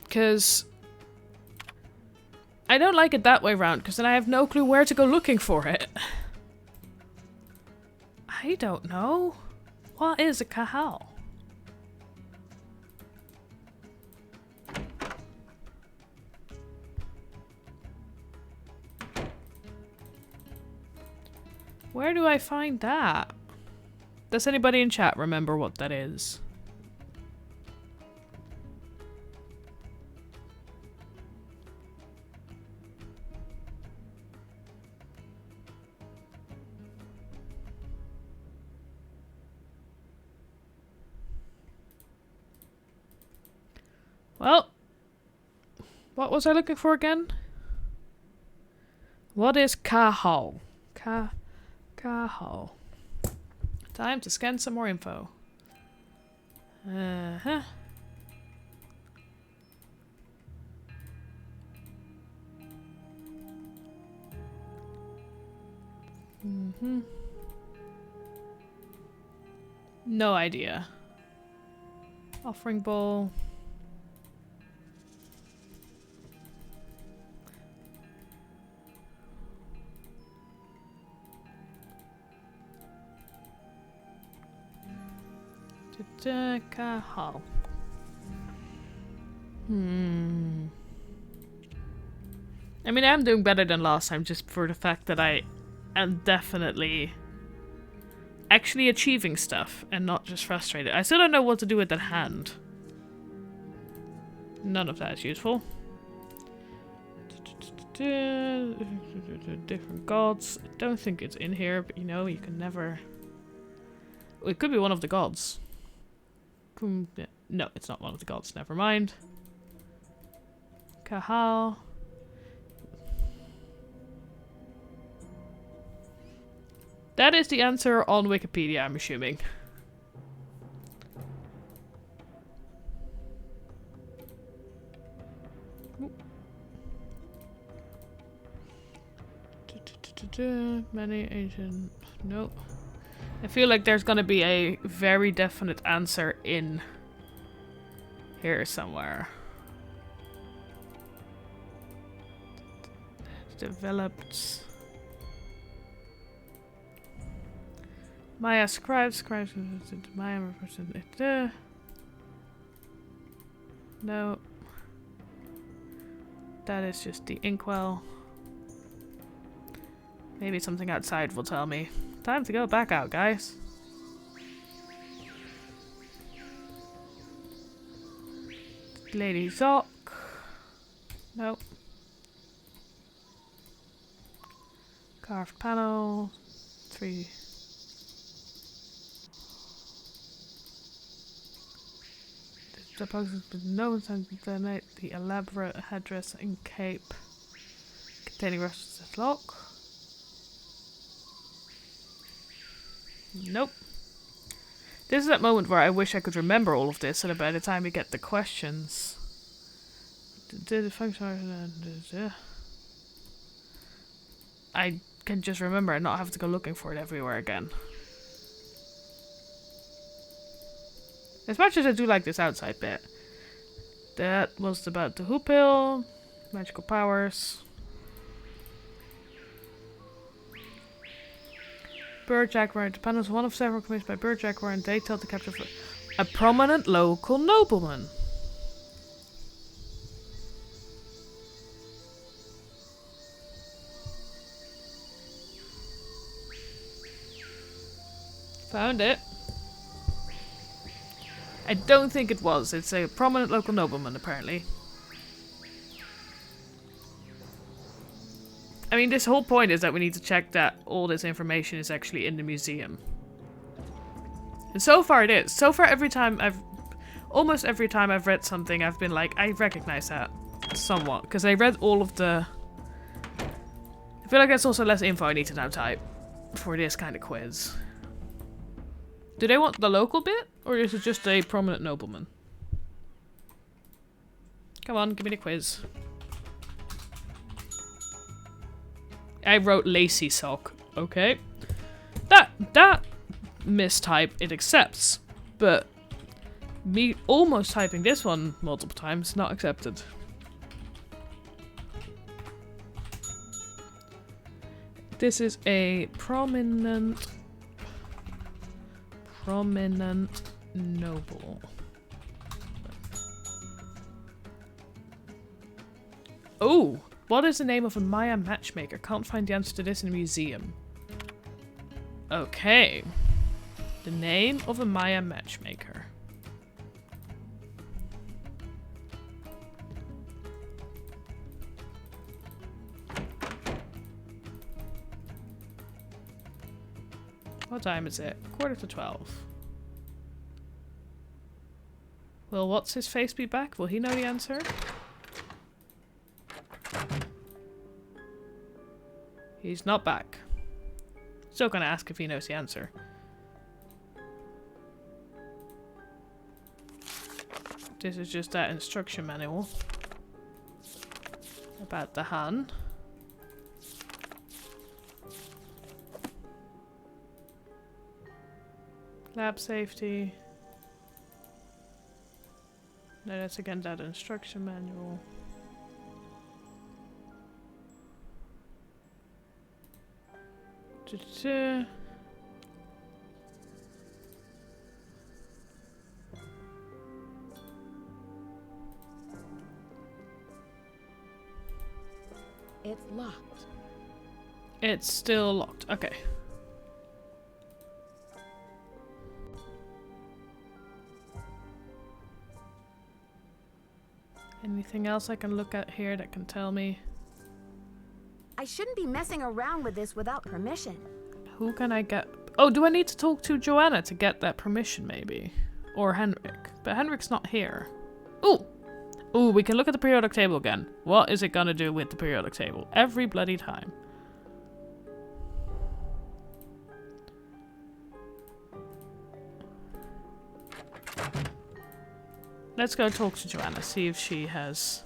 Because I don't like it that way round, because then I have no clue where to go looking for it. I don't know. What is a kahal? Where do I find that? Does anybody in chat remember what that is? Well, what was I looking for again? What is kahal? Kahal. Time to scan some more info. Uh-huh. Mm-hmm. No idea. Offering bowl. Kahal. I mean, I'm doing better than last time just for the fact that I am definitely actually achieving stuff and not just frustrated. I still don't know what to do with that hand. None of that is useful. Different gods. I don't think it's in here, but you know, you can never... It could be one of the gods. No, it's not one of the gods. Never mind. Kahal. That is the answer on Wikipedia, I'm assuming. Many ancient... Nope. I feel like there's gonna be a very definite answer in here somewhere. Developed Maya scribes Maya represent it. No. That is just the inkwell. Maybe something outside will tell me. Time to go back out, guys. Lady Zoc. Nope. Carved panel. 3. Supposed to no one can donate the elaborate headdress and cape containing references to lock. Nope. This is that moment where I wish I could remember all of this, so that by the time we get the questions. Did the function? I can just remember and not have to go looking for it everywhere again. As much as I do like this outside bit. That was about the hoop pill, magical powers. Bird Jaguar. The panel is one of several commissioned by Bird Jaguar and they tell to capture a prominent local nobleman. Found it. I don't think it was. It's a prominent local nobleman, apparently. I mean, this whole point is that we need to check that all this information is actually in the museum. And so far it is. So far almost every time I've read something, I've been like, I recognize that somewhat. Because I read all of the... I feel like that's also less info I need to now type for this kind of quiz. Do they want the local bit? Or is it just a prominent nobleman? Come on, give me the quiz. I wrote lacy sock. Okay. That mistype it accepts. But me almost typing this one multiple times, not accepted. This is a prominent noble. Oh, what is the name of a Maya matchmaker? Can't find the answer to this in a museum. Okay. The name of a Maya matchmaker. What time is it? 11:45. Will what's his face be back? Will he know the answer? He's not back. Still gonna ask if he knows the answer. This is just that instruction manual about the Han. Lab safety. No, that's again that instruction manual. It's locked. It's still locked. Okay. Anything else I can look at here that can tell me? I shouldn't be messing around with this without permission. Who can I get? Oh, do I need to talk to Joanna to get that permission, maybe? Or Henrik? But Henrik's not here. Ooh! Ooh, we can look at the periodic table again. What is it gonna do with the periodic table? Every bloody time. Let's go talk to Joanna, see if she has...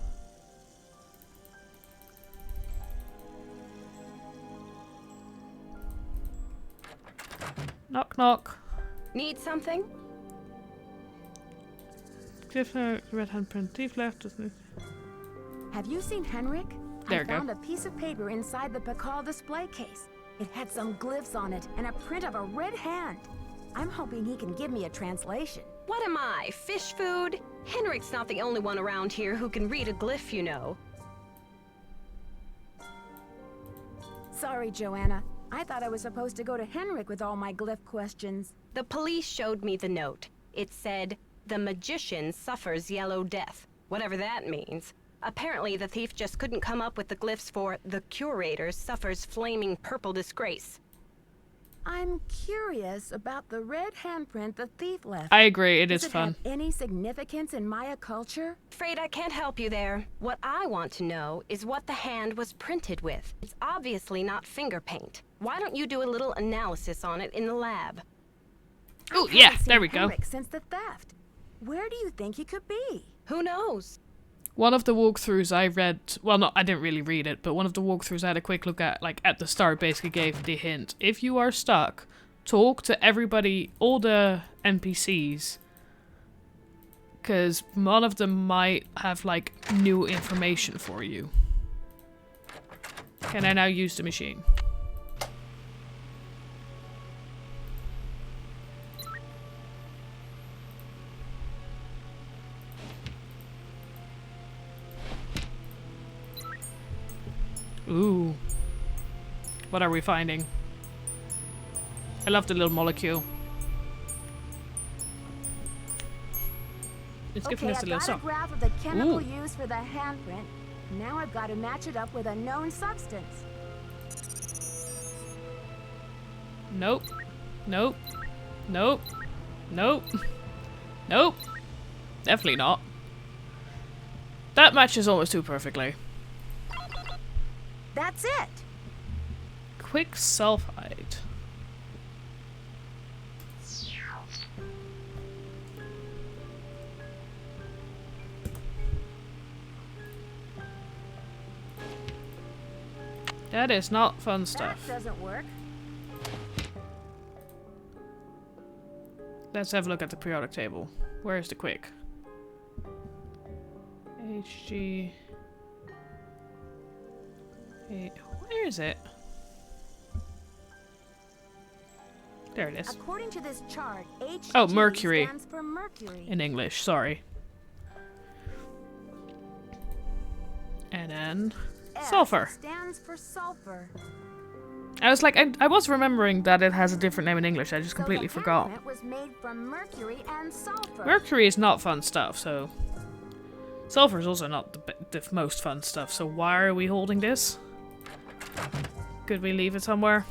Knock knock. Need something? Cliff red handprint. Thief left. Have you seen Henrik? There I you go. found a piece of paper inside the Pakal display case. It had some glyphs on it and a print of a red hand. I'm hoping he can give me a translation. What am I, fish food? Henrik's not the only one around here who can read a glyph, you know. Sorry, Joanna. I thought I was supposed to go to Henrik with all my glyph questions. The police showed me the note. It said, "The magician suffers yellow death," whatever that means. Apparently, the thief just couldn't come up with the glyphs for "the curator suffers flaming purple disgrace." I'm curious about the red handprint the thief left. I agree, it is Does it fun. have any significance in Maya culture? Afraid I can't help you there. What I want to know is what the hand was printed with. It's obviously not finger paint. Why don't you do a little analysis on it in the lab? Oh, I yeah, haven't there seen we go. Henrik since the theft. Where do you think he could be? Who knows? One of the walkthroughs I read, well, no, I didn't really read it, but one of the walkthroughs I had a quick look at, like, at the start, basically gave the hint. If you are stuck, talk to everybody, all the NPCs, because one of them might have, like, new information for you. Can I now use the machine? Ooh. What are we finding? I love the little molecule. It's giving Okay, us a I've little got a song. graph of the chemical Ooh. used for the handprint. Now I've got to match it up with a known substance. Nope. Nope. Nope. Nope. Nope. Definitely not. That matches almost too perfectly. That's it. Quick sulfide. That is not fun stuff. That doesn't work. Let's have a look at the periodic table. Where is the quick? HG. Where is it? There it is. According to this chart, Hg Oh, mercury. stands for mercury. In English, sorry. And then sulfur. S stands for sulfur. I was like, I was remembering that it has a different name in English. I just completely So the forgot. handprint was made from mercury and sulfur. Mercury is not fun stuff, so sulfur is also not the most fun stuff. So why are we holding this? Could we leave it somewhere?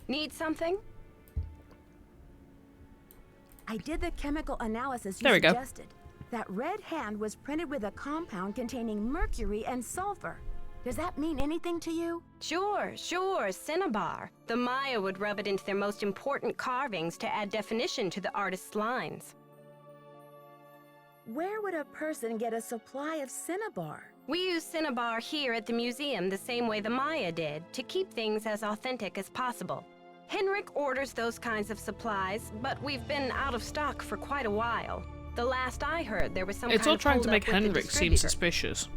Need something? I did the chemical analysis you There we go. suggested. That red hand was printed with a compound containing mercury and sulfur. Does that mean anything to you? Sure, cinnabar. The Maya would rub it into their most important carvings to add definition to the artist's lines. Where would a person get a supply of cinnabar? We use cinnabar here at the museum the same way the Maya did, to keep things as authentic as possible. Henrik orders those kinds of supplies, but we've been out of stock for quite a while. The last I heard, there was some It's kind all of trying to holdup make with the Henrik seem distributor. suspicious.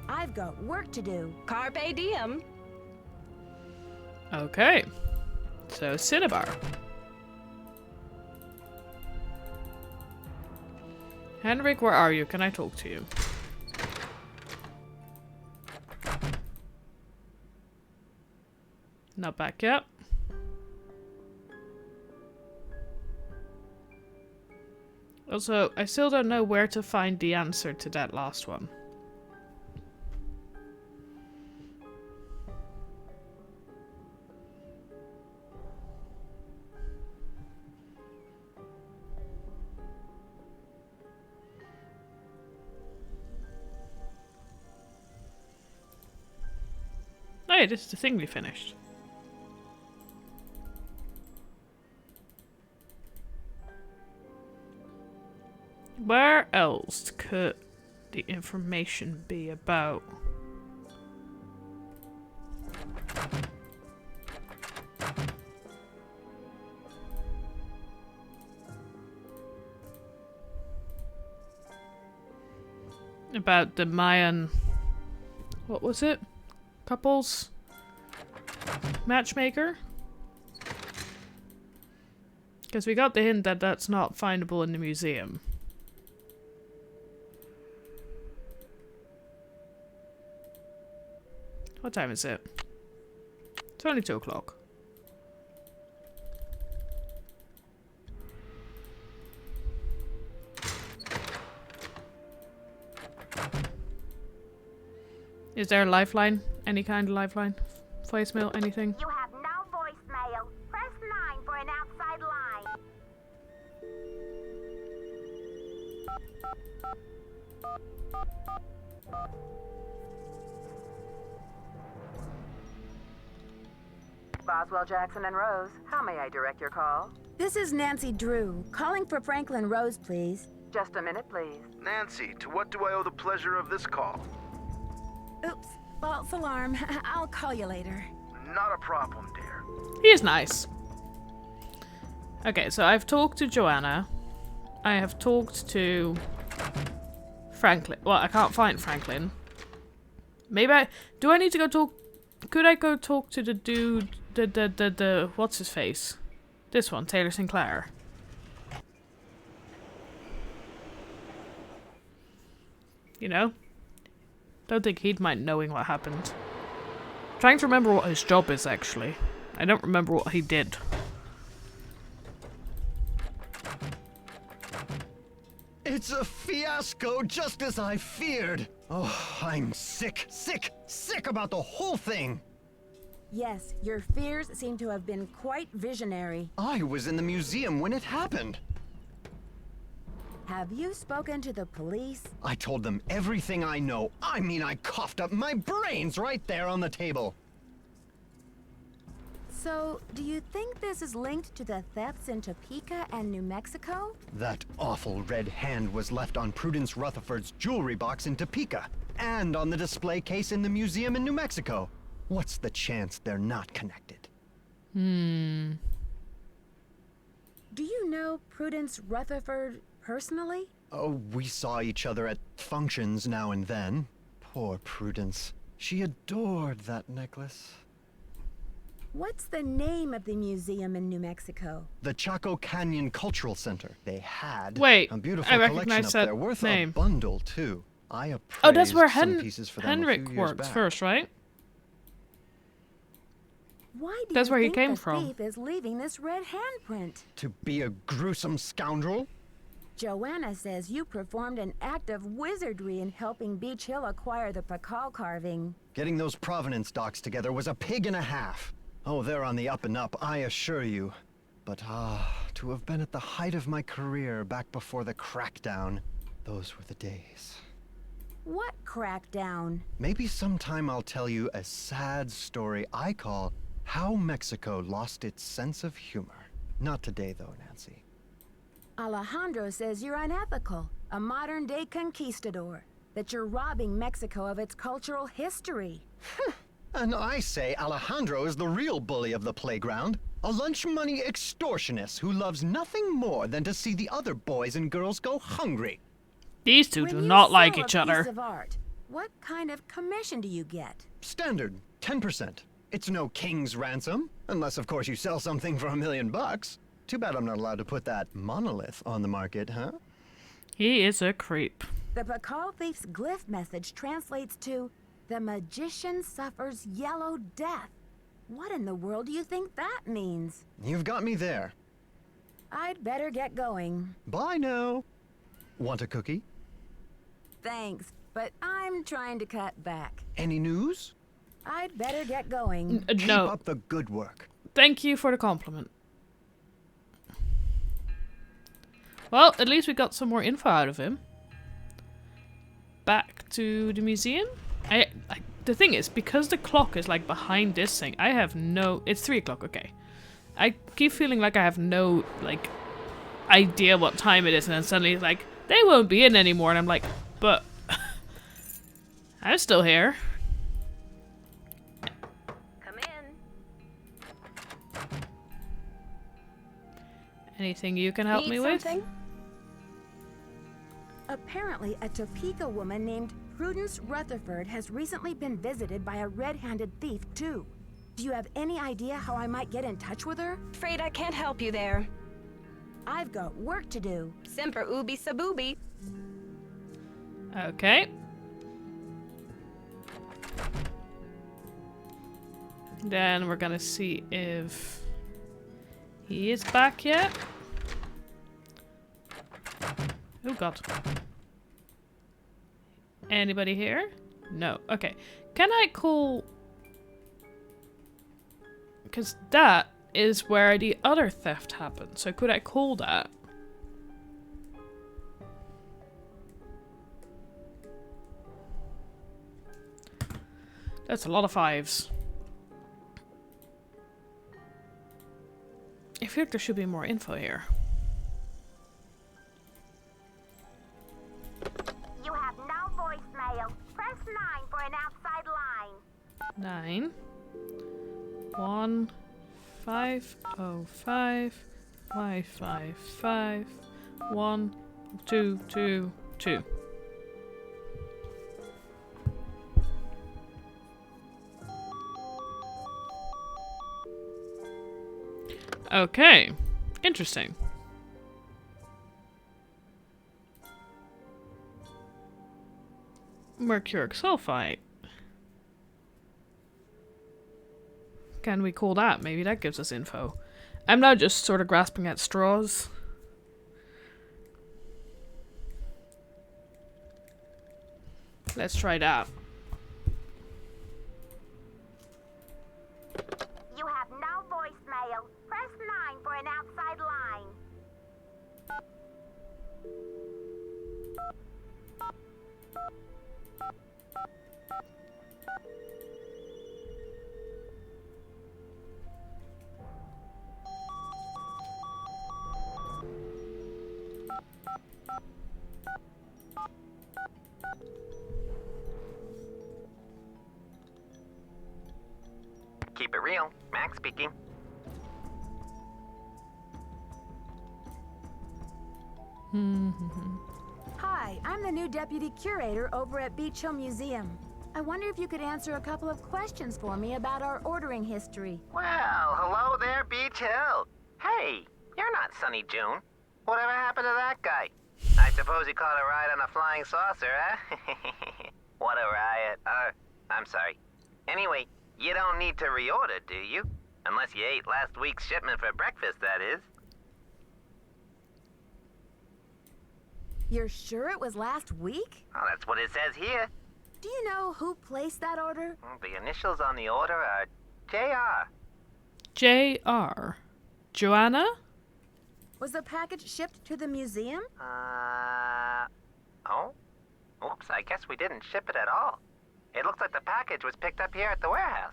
I've got work to do. Carpe diem. Okay. So, cinnabar. Henrik, where are you? Can I talk to you? Not back yet. Also, I still don't know where to find the answer to that last one. Oh yeah, this is the thing we finished. Where else could the information be about? About the Mayan... What was it? Couples? Matchmaker? Because we got the hint that that's not findable in the museum. What time is it? It's only 2 o'clock. Is there a lifeline? Any kind of lifeline? Voicemail? Anything? You have no voicemail. Press 9 for an outside line. Boswell, Jackson, and Rose, how may I direct your call? This is Nancy Drew, calling for Franklin Rose, please. Just a minute, please. Nancy, to what do I owe the pleasure of this call? Oops, false alarm. I'll call you later. Not a problem, dear. He is nice. Okay, so I've talked to Joanna. I have talked to Franklin. Well, I can't find Franklin. Maybe do I need to go talk? Could I go talk to the dude? The what's his face? This one, Taylor Sinclair. You know? Don't think he'd mind knowing what happened. Trying to remember what his job is, actually. I don't remember what he did. It's a fiasco, just as I feared. Oh, I'm sick about the whole thing. Yes, your fears seem to have been quite visionary. I was in the museum when it happened. Have you spoken to the police? I told them everything I know. I mean, I coughed up my brains right there on the table. So, do you think this is linked to the thefts in Topeka and New Mexico? That awful red hand was left on Prudence Rutherford's jewelry box in Topeka, and on the display case in the museum in New Mexico. What's the chance they're not connected? Do you know Prudence Rutherford personally? Oh, we saw each other at functions now and then. Poor Prudence. She adored that necklace. What's the name of the museum in New Mexico? The Chaco Canyon Cultural Center. They had Wait, a beautiful I collection recognize up that there, worth name. a bundle too. I appraised Oh, that's where some pieces for them a Henrik few years worked back. first, right? Why do That's you where he think came the from. thief is leaving this red handprint? To be a gruesome scoundrel? Joanna says you performed an act of wizardry in helping Beech Hill acquire the Pakal carving. Getting those provenance docs together was a pig and a half. Oh, they're on the up and up, I assure you. But to have been at the height of my career back before the crackdown, those were the days. What crackdown? Maybe sometime I'll tell you a sad story I call How Mexico Lost Its Sense of Humor. Not today, though, Nancy. Alejandro says you're unethical, a modern-day conquistador, that you're robbing Mexico of its cultural history. And I say Alejandro is the real bully of the playground. A lunch money extortionist who loves nothing more than to see the other boys and girls go hungry. These two When do you not like sell each a other. piece of art, what kind of commission do you get? Standard, 10%. It's no king's ransom, unless of course you sell something for $1 million. Too bad I'm not allowed to put that monolith on the market, huh? He is a creep. The Pakal thief's glyph message translates to, "The magician suffers yellow death." What in the world do you think that means? You've got me there. I'd better get going. Bye now. Want a cookie? Thanks, but I'm trying to cut back. Any news? I'd better get going. Keep No. up the good work. Thank you for the compliment. Well, at least we got some more info out of him. Back to the museum. The thing is, because the clock is like behind this thing, I have no... It's 3 o'clock, okay. I keep feeling like I have no, like, idea what time it is, and then suddenly it's like, they won't be in anymore, and I'm like, but... I'm still here. Come in. Anything you can help Need me with? something? Apparently, a Topeka woman named Prudence Rutherford has recently been visited by a red-handed thief, too. Do you have any idea how I might get in touch with her? Afraid I can't help you there. I've got work to do. Semper ubi sub ubi. Okay. Then we're gonna see if he is back yet. Oh god. Anybody here? No. Okay. Can I call... Because that is where the other theft happened. So could I call that? That's a lot of 5s. I feel like there should be more info here. You have no voicemail. Press 9 for an outside line. 9 1 5 0 5 5 5 5 1 2 2 2. Okay, interesting. Mercuric sulfide. Can we call that? Maybe that gives us info. I'm now just sort of grasping at straws. Let's try that. You have no voicemail. Press 9 for an outside line. Keep it real. Max speaking. Hi, I'm the new deputy curator over at Beech Hill Museum. I wonder if you could answer a couple of questions for me about our ordering history. Well, hello there, Beech Hill. Hey, you're not Sunny June. Whatever happened to that guy? I suppose he caught a ride on a flying saucer, huh? What a riot. I'm sorry. Anyway, you don't need to reorder, do you? Unless you ate last week's shipment for breakfast, that is. You're sure it was last week? Well, that's what it says here. Do you know who placed that order? The initials on the order are J.R. J.R. Joanna? Was the package shipped to the museum? Oh? Oops, I guess we didn't ship it at all. It looks like the package was picked up here at the warehouse.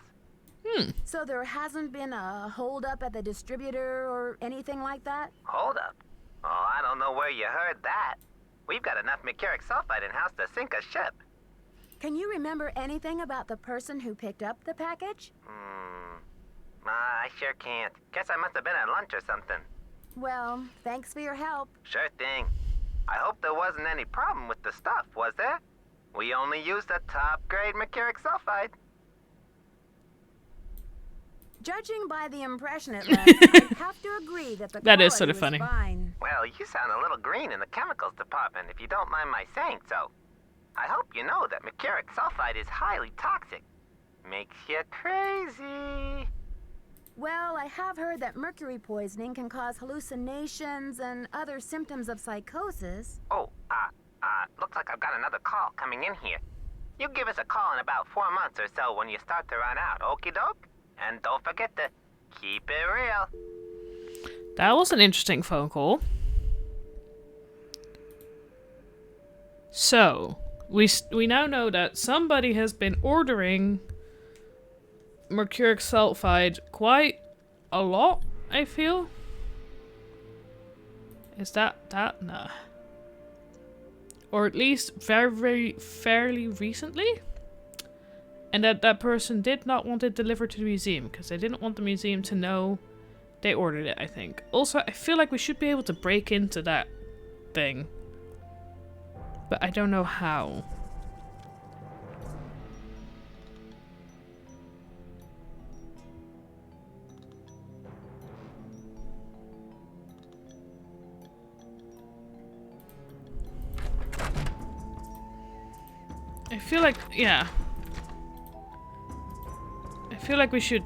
So there hasn't been a holdup at the distributor or anything like that? Hold up. Oh, I don't know where you heard that. We've got enough mercuric sulfide in-house to sink a ship. Can you remember anything about the person who picked up the package? I sure can't. Guess I must have been at lunch or something. Well, thanks for your help. Sure thing. I hope there wasn't any problem with the stuff, was there? We only used the top-grade mercuric sulfide. Judging by the impression it left, I have to agree that the That is quality sort of was funny. fine. Well, you sound a little green in the chemicals department, if you don't mind my saying so. I hope you know that mercuric sulfide is highly toxic. Makes you crazy. Well, I have heard that mercury poisoning can cause hallucinations and other symptoms of psychosis. Oh, looks like I've got another call coming in here. You give us a call in about 4 months or so when you start to run out, okie doke? And don't forget to keep it real. That was an interesting phone call. So, we now know that somebody has been ordering mercuric sulfide quite a lot, I feel. Is that? Nah. Or at least fairly recently? And that person did not want it delivered to the museum because they didn't want the museum to know they ordered it, I think. Also, I feel like we should be able to break into that thing. But I don't know how. I feel like, yeah. I feel like we should...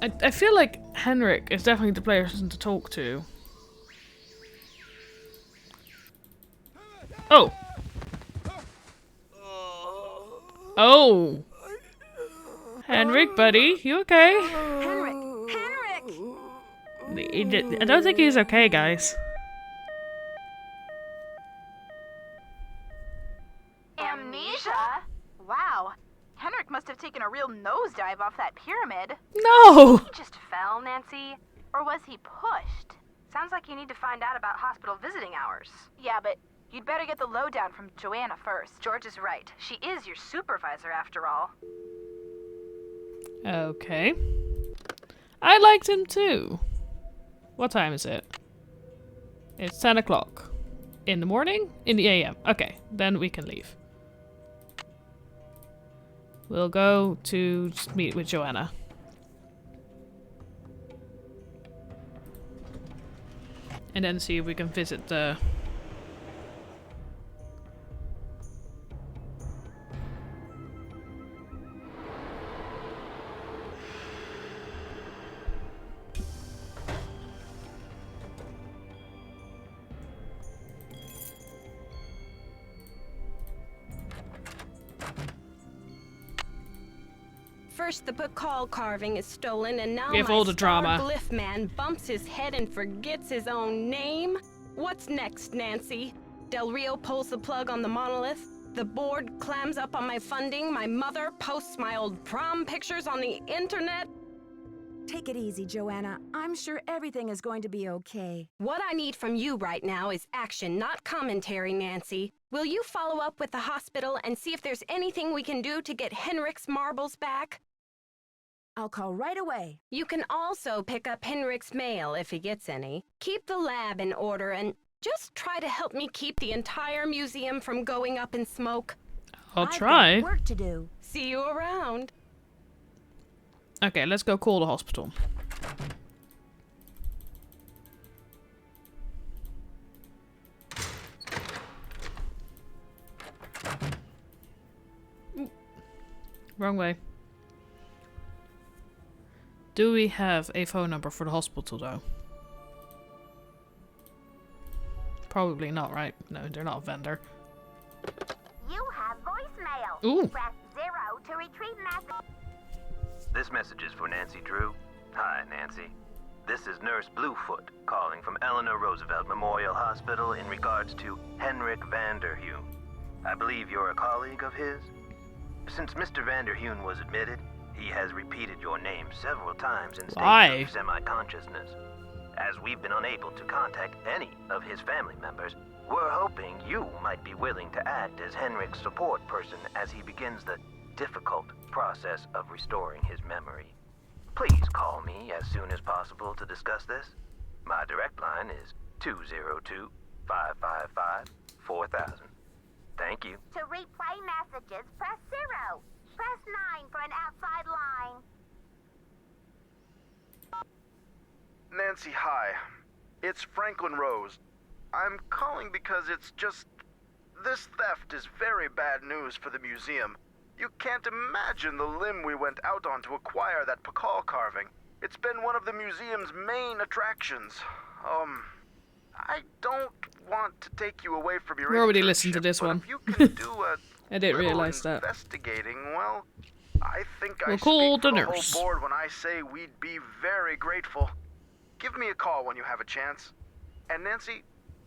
I feel like Henrik is definitely the person to talk to. Oh. Oh. Henrik, buddy, you okay? Henrik! Henrik! I don't think he's okay, guys. Amnesia? Wow. Henrik must have taken a real nosedive off that pyramid. No! He just fell, Nancy? Or was he pushed? Sounds like you need to find out about hospital visiting hours. Yeah, but you'd better get the lowdown from Joanna first. George is right. She is your supervisor, after all. Okay. I liked him too. What time is it? It's 10 o'clock. In the morning? In the AM. Okay, then we can leave. We'll go to meet with Joanna. And then see if we can visit the... First the Bacall carving is stolen, and now We have my all the drama. glyph man bumps his head and forgets his own name. What's next, Nancy? Del Rio pulls the plug on the monolith. The board clams up on my funding. My mother posts my old prom pictures on the internet. Take it easy, Joanna. I'm sure everything is going to be okay. What I need from you right now is action, not commentary, Nancy. Will you follow up with the hospital and see if there's anything we can do to get Henrik's marbles back? I'll call right away. You can also pick up Henrik's mail if he gets any. Keep the lab in order and just try to help me keep the entire museum from going up in smoke. I'll I've try. got work to do. See you around. Okay, let's go call the hospital. Ooh. Wrong way. Do we have a phone number for the hospital, though? Probably not, right? No, they're not a vendor. You have voicemail. Ooh. Press 0 to retrieve message. This message is for Nancy Drew. Hi, Nancy. This is Nurse Bluefoot calling from Eleanor Roosevelt Memorial Hospital in regards to Henrik Vanderheun. I believe you're a colleague of his? Since Mr. Vanderheun was admitted, he has repeated your name several times in states of semi-consciousness. As we've been unable to contact any of his family members, we're hoping you might be willing to act as Henrik's support person as he begins the difficult process of restoring his memory. Please call me as soon as possible to discuss this. My direct line is 202-555-4000. Thank you. To replay messages, press 0. Press 9 for an outside line. Nancy, hi. It's Franklin Rose. I'm calling because it's just... This theft is very bad news for the museum. You can't imagine the limb we went out on to acquire that Bacall carving. It's been one of the museum's main attractions. I don't want to take you away from your We already internship, listened to this but one. If you can do a I didn't little realize that. investigating, well, I think I We'll speak call for the the nurse. whole board when I say we'd be very grateful. Give me a call when you have a chance. And Nancy,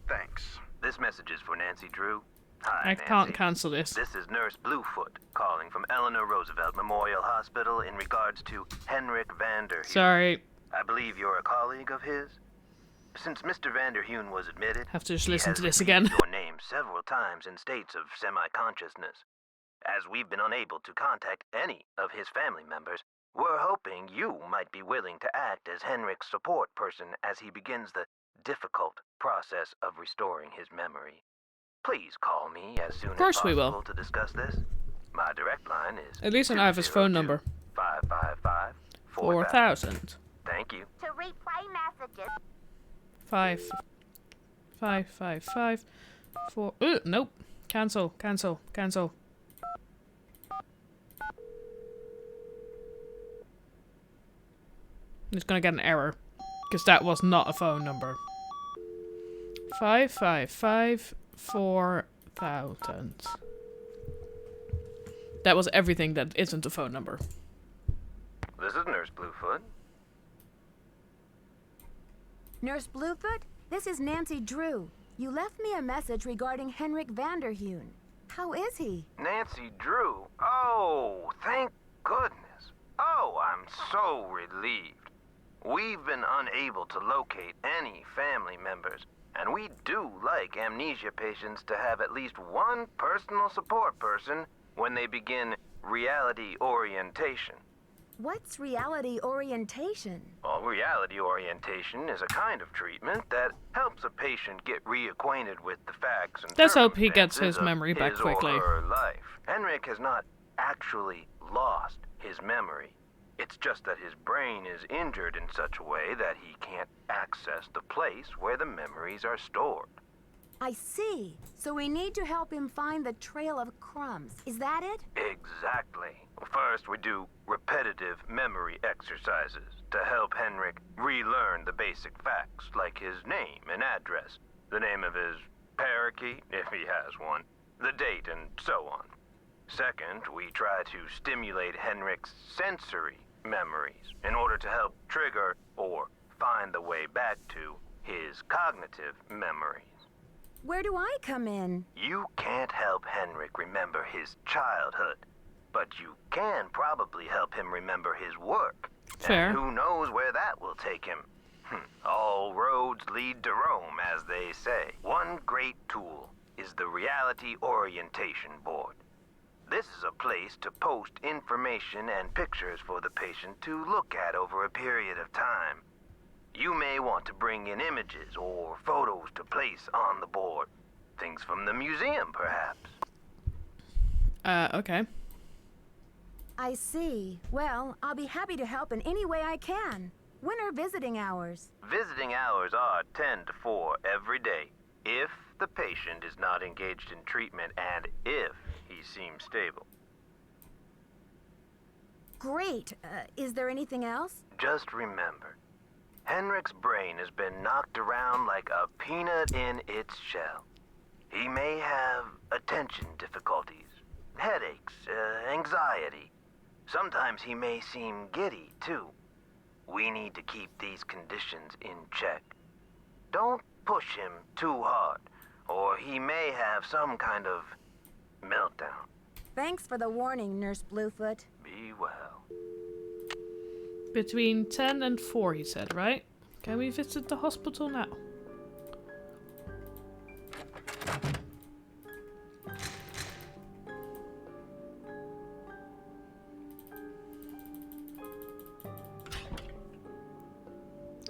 thanks. This message is for Nancy Drew. Hi, I Nancy. can't cancel this. This is Nurse Bluefoot calling from Eleanor Roosevelt Memorial Hospital in regards to Henrik Vanderheun. Sorry. I believe you're a colleague of his? Since Mr. Vanderheun was admitted, Have to just he listen has to this repeated again. your name several times in states of semi-consciousness. As we've been unable to contact any of his family members, we're hoping you might be willing to act as Henrik's support person as he begins the difficult process of restoring his memory. Please call me as soon as course we possible will. to discuss this. My direct line is At least I have his phone number. 555-4000. 4000. Thank you. To replay messages, 555 4. Nope. Cancel. It's gonna get an error because that was not a phone number. 555 Consultant. That was everything that isn't a phone number. This is Nurse Bluefoot. Nurse Bluefoot, this is Nancy Drew. You left me a message regarding Henrik Vanderheun. How is he? Nancy Drew? Oh, thank goodness. Oh, I'm so relieved. We've been unable to locate any family members, and we do like amnesia patients to have at least one personal support person when they begin reality orientation. What's reality orientation? Well, reality orientation is a kind of treatment that helps a patient get reacquainted with the facts and Let's hope he gets his circumstances of memory back his quickly. or her life. Henrik has not actually lost his memory. It's just that his brain is injured in such a way that he can't access the place where the memories are stored. I see. So we need to help him find the trail of crumbs. Is that it? Exactly. First, we do repetitive memory exercises to help Henrik relearn the basic facts, like his name and address, the name of his parakeet, if he has one, the date, and so on. Second, we try to stimulate Henrik's sensory memories in order to help trigger or find the way back to his cognitive memories. Where do I come in? You can't help Henrik remember his childhood, but you can probably help him remember his work. Fair. And who knows where that will take him. All roads lead to Rome, as they say. One great tool is the Reality Orientation Board. This is a place to post information and pictures for the patient to look at over a period of time. You may want to bring in images or photos to place on the board. Things from the museum, perhaps. Okay. I see. Well, I'll be happy to help in any way I can. When are visiting hours? Visiting hours are 10 to 4 every day, if the patient is not engaged in treatment and if he seems stable. Great. Is there anything else? Just remember, Henrik's brain has been knocked around like a peanut in its shell. He may have attention difficulties, headaches, anxiety. Sometimes he may seem giddy, too. We need to keep these conditions in check. Don't push him too hard, or he may have some kind of meltdown. Thanks for the warning, Nurse Bluefoot. Be well. Between 10 and 4, he said, right? Can we visit the hospital now?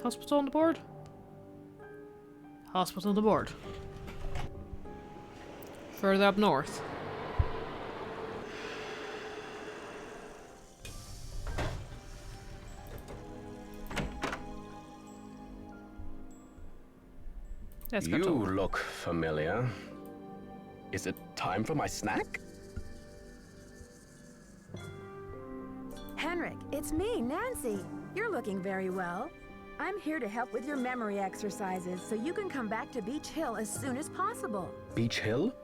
Hospital on the board? Hospital on the board. Further up north. Let's go You to- look familiar. Is it time for my snack? Henrik, it's me, Nancy. You're looking very well. I'm here to help with your memory exercises so you can come back to Beech Hill as soon as possible. Beech Hill?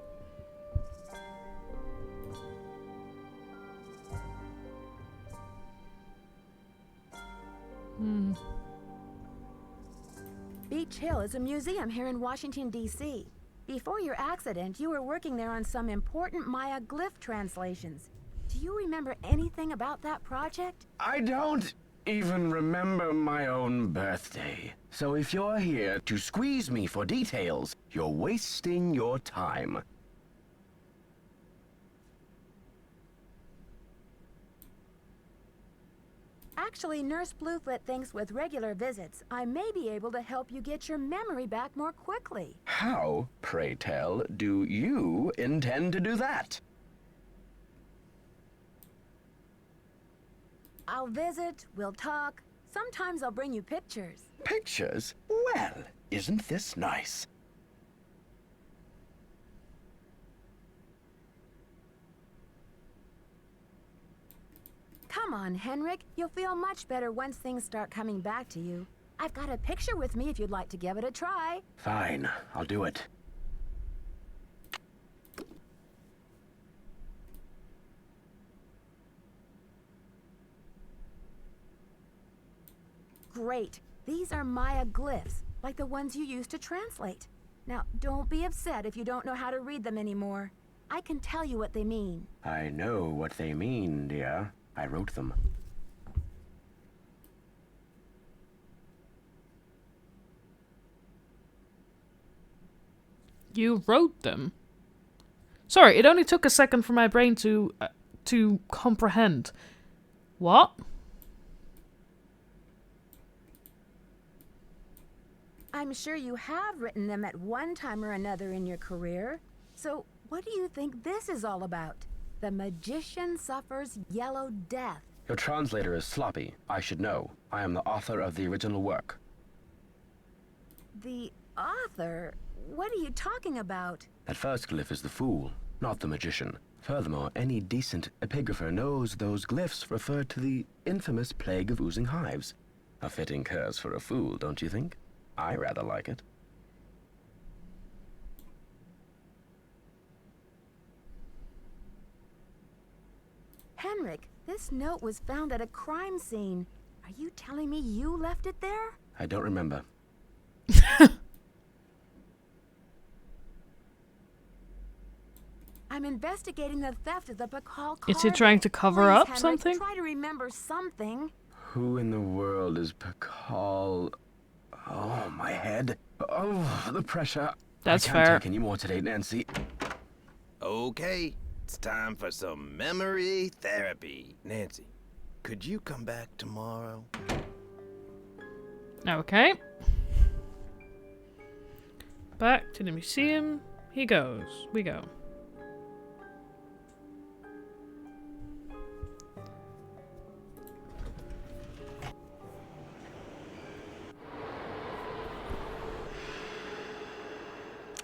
Beech Hill is a museum here in Washington, D.C. Before your accident, you were working there on some important Maya glyph translations. Do you remember anything about that project? I don't even remember my own birthday. So if you're here to squeeze me for details, you're wasting your time. Actually, Nurse Bluefoot thinks with regular visits, I may be able to help you get your memory back more quickly. How, pray tell, do you intend to do that? I'll visit, we'll talk. Sometimes I'll bring you pictures. Pictures? Well, isn't this nice? Come on, Henrik. You'll feel much better once things start coming back to you. I've got a picture with me if you'd like to give it a try. Fine, I'll do it. great. These are Maya glyphs, like the ones you used to translate. Now, don't be upset if you don't know how to read them anymore. I can tell you what they mean. I know what they mean, dear. I wrote them. You wrote them? Sorry, it only took a second for my brain to comprehend. What? I'm sure you have written them at one time or another in your career. So, what do you think this is all about? The magician suffers yellow death. Your translator is sloppy. I should know. I am the author of the original work. The author? What are you talking about? That first glyph is the fool, not the magician. Furthermore, any decent epigrapher knows those glyphs refer to the infamous plague of oozing hives. A fitting curse for a fool, don't you think? I rather like it. Henrik, this note was found at a crime scene. Are you telling me you left it there? I don't remember. I'm investigating the theft of the Pakal Is he trying to cover Please, up Henrik, something? Try to remember something. Who in the world is Pakal? Oh, my head. Oh, the pressure. That's I can't fair. take any more today, Nancy. Okay, it's time for some memory therapy. Nancy, could you come back tomorrow? Okay. Back to the museum he goes. We go.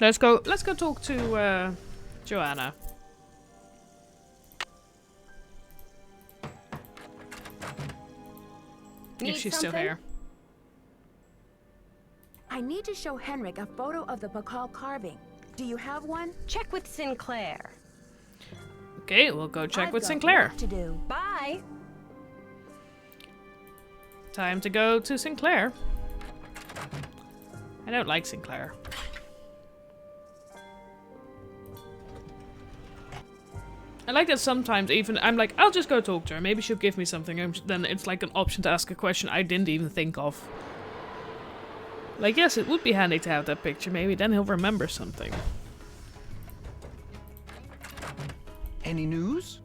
Let's go talk to Joanna. Need If she's still something? here. I need to show Henrik a photo of the Pakal carving. Do you have one? Check with Sinclair. Okay, we'll go check I've with got Sinclair. work to do. Bye. Time to go to Sinclair. I don't like Sinclair. I like that sometimes even I'm like, I'll just go talk to her. Maybe she'll give me something. And then it's like an option to ask a question I didn't even think of. Like, yes, it would be handy to have that picture. Maybe then he'll remember something. Any news?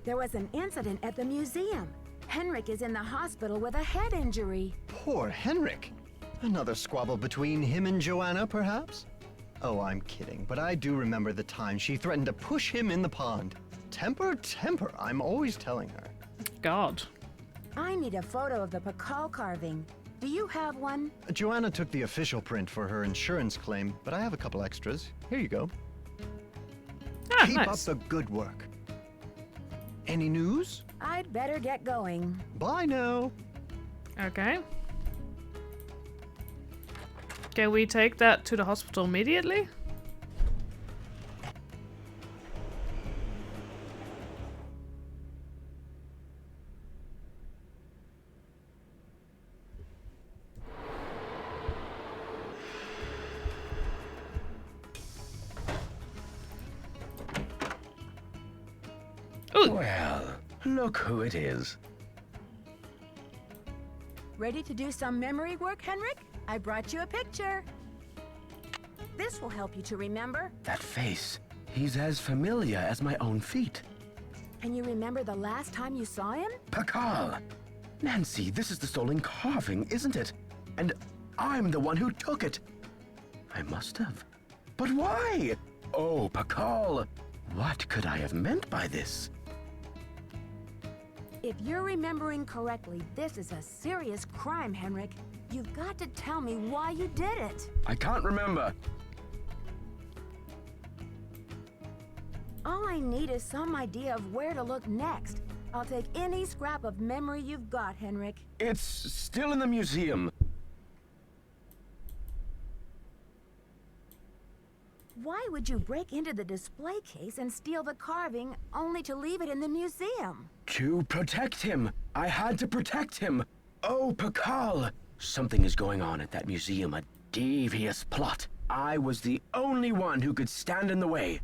There was an incident at the museum. Henrik is in the hospital with a head injury. Poor Henrik. Another squabble between him and Joanna, perhaps? Oh, I'm kidding, but I do remember the time she threatened to push him in the pond. Temper, temper, I'm always telling her. God. I need a photo of the Pakal carving. Do you have one? Joanna took the official print for her insurance claim, but I have a couple extras. Here you go. Ah, Keep nice. up the good work. Any news? I'd better get going. Bye now. Okay. Can we take that to the hospital immediately? Ooh. Well, look who it is. Ready to do some memory work, Henrik? I brought you a picture. This will help you to remember. That face. He's as familiar as my own feet. Can you remember the last time you saw him? Pakal! Nancy, this is the stolen carving, isn't it? And I'm the one who took it. I must have. But why? Oh, Pakal! What could I have meant by this? If you're remembering correctly, this is a serious crime, Henrik. You've got to tell me why you did it. I can't remember. All I need is some idea of where to look next. I'll take any scrap of memory you've got, Henrik. It's still in the museum. Why would you break into the display case and steal the carving only to leave it in the museum? To protect him. I had to protect him. Oh, Pakal. Something is going on at that museum, a devious plot. I was the only one who could stand in the way.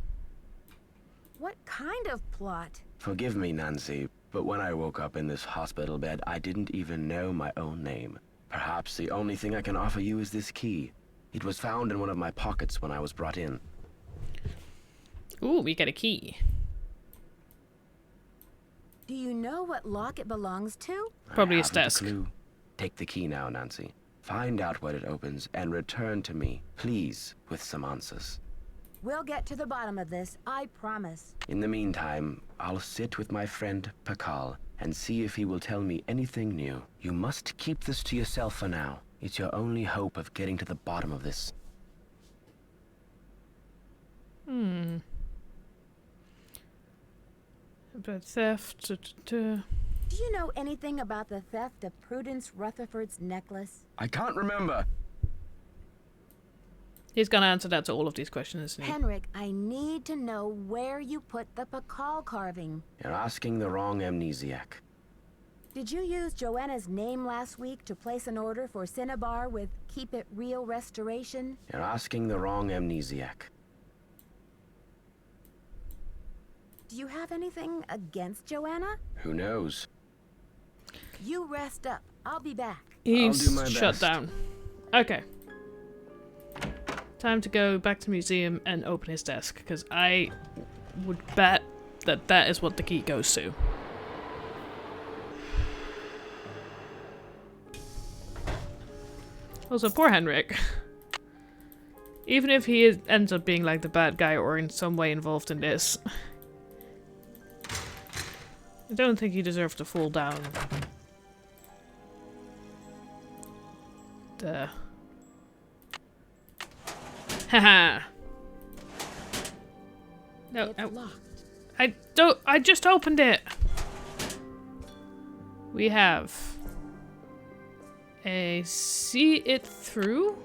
What kind of plot? Forgive me, Nancy, but when I woke up in this hospital bed, I didn't even know my own name. Perhaps the only thing I can offer you is this key. It was found in one of my pockets when I was brought in. Ooh, we get a key. Do you know what lock it belongs to? Probably his I haven't a desk. clue. Take the key now, Nancy. Find out what it opens and return to me, please, with some answers. We'll get to the bottom of this, I promise. In the meantime, I'll sit with my friend Pakal and see if he will tell me anything new. You must keep this to yourself for now. It's your only hope of getting to the bottom of this. About theft. Do you know anything about the theft of Prudence Rutherford's necklace? I can't remember. He's gonna answer that to all of these questions, isn't he? Henrik, I need to know where you put the Pakal carving. You're asking the wrong amnesiac. Did you use Joanna's name last week to place an order for Cinnabar with Keep It Real Restoration? You're asking the wrong amnesiac. Do you have anything against Joanna? Who knows? You rest up. I'll be back. He's I'll do my shut best. down. Okay. Time to go back to the museum and open his desk, because I would bet that that is what the key goes to. Also, poor Henrik. Even if he ends up being like the bad guy or in some way involved in this, I don't think he deserves to fall down. Duh. Haha. No, It's no. locked. I just opened it. We have a see it through.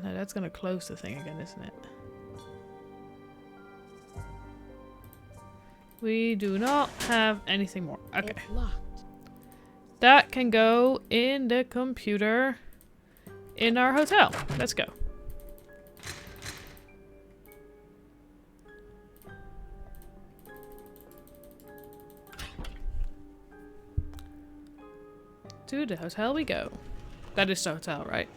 No, that's gonna close the thing again, isn't it? We do not have anything more. Okay. It's locked. That can go in the computer in our hotel. Let's go. To the hotel we go. That is the hotel, right?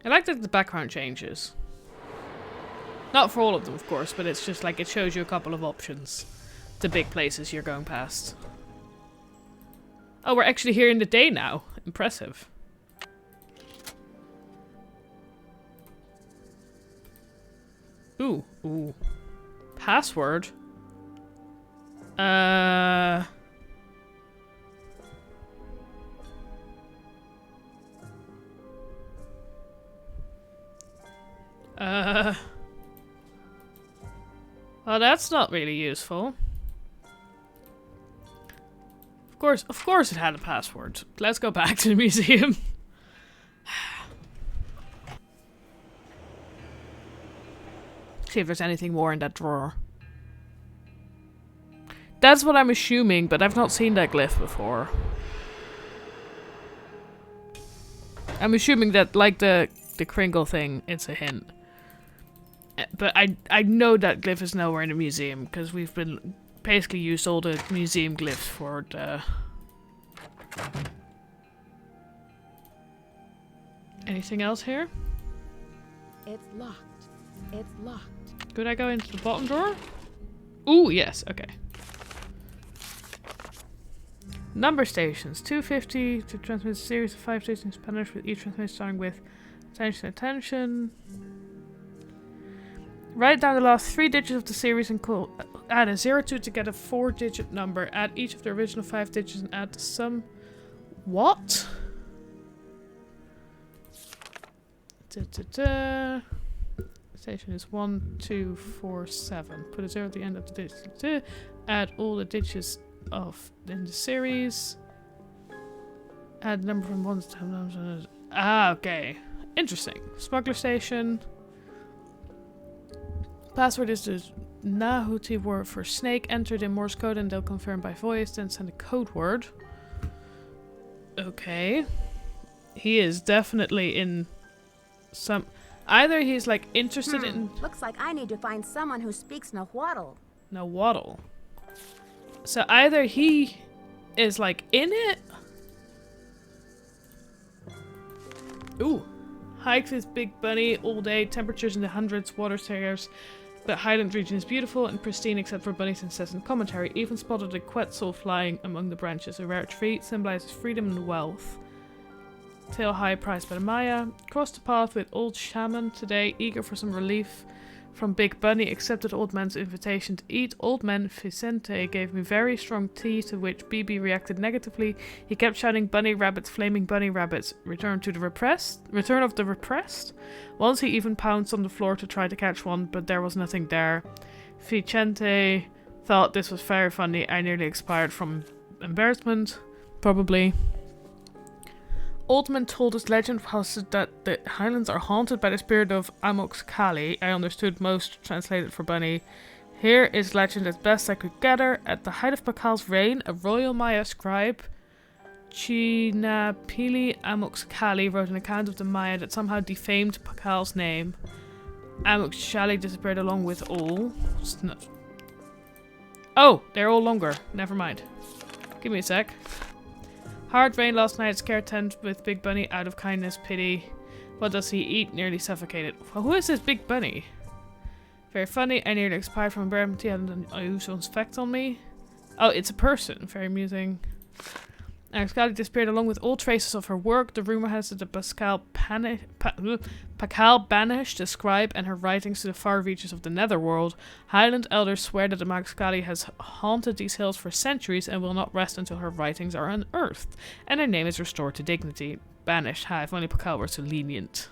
I like that the background changes. Not for all of them, of course, but it's just like it shows you a couple of options. The big places you're going past. Oh, we're actually here in the day now. Impressive. Ooh, ooh. Password? Well, that's not really useful. Of course it had a password. Let's go back to the museum. See if there's anything more in that drawer. That's what I'm assuming, but I've not seen that glyph before. I'm assuming that, like the Kringle thing, it's a hint. But I know that glyph is nowhere in the museum, because we've been basically used all the museum glyphs for the... Anything else here? It's locked. It's locked. Could I go into the bottom drawer? Ooh, yes, okay. Number stations. 250 to transmit a series of 5 stations in Spanish, with each transmission starting with attention, attention. Write down the last 3 digits of the series and call. Add a 02 to get a 4-digit number. Add each of the original 5 digits and add the sum. What? Station is 1, 2, 4, 7. Put a 0 at the end of the digit. Add all the digits in the series. Add number from 1 to 10. Ah, okay. Interesting. Smuggler station. Password is the Nahuti word for snake. Entered in Morse code and they'll confirm by voice. Then send a code word. Okay. He is definitely in some... Either he's like interested in... Looks like I need to find someone who speaks Nahuatl. Nahuatl. So either he is like in it. Ooh. Hikes with Big Bunny all day. Temperatures in the hundreds. Water scarce. The Highland region is beautiful and pristine except for Bunny's incessant commentary. Even spotted a quetzal flying among the branches. A rare tree symbolizes freedom and wealth. Tail high, prized by the Maya. Crossed the path with old shaman today, eager for some relief from Big Bunny. Accepted old man's invitation to eat. Old man Vicente gave me very strong tea, to which BB reacted negatively. He kept shouting, "Bunny rabbits, flaming bunny rabbits. Return of the repressed. Once he even pounced on the floor to try to catch one, but there was nothing there. Vicente thought this was very funny. I nearly expired from embarrassment. Probably. Old man told us legend was that the highlands are haunted by the spirit of Amox Kali. I understood most translated for Bunny. Here is legend as best I could gather. At the height of Pakal's reign, a royal Maya scribe, Chinapili Amox Kali, wrote an account of the Maya that somehow defamed Pakal's name. Amox Kali disappeared along with all. Oh, they're all longer. Never mind. Give me a sec. Hard rain last night, scare tent with Big Bunny out of kindness, pity. What does he eat? Nearly suffocated. Well, who is this Big Bunny? Very funny. I nearly expired from embarrassment. He had an unusual effect on me. Oh, it's a person. Very amusing. Scarlet disappeared along with all traces of her work. The rumor has it that Pakal banished the scribe and her writings to the far reaches of the netherworld. Highland elders swear that the Maxkali has haunted these hills for centuries and will not rest until her writings are unearthed, and her name is restored to dignity. Banished. If only Pakal were so lenient.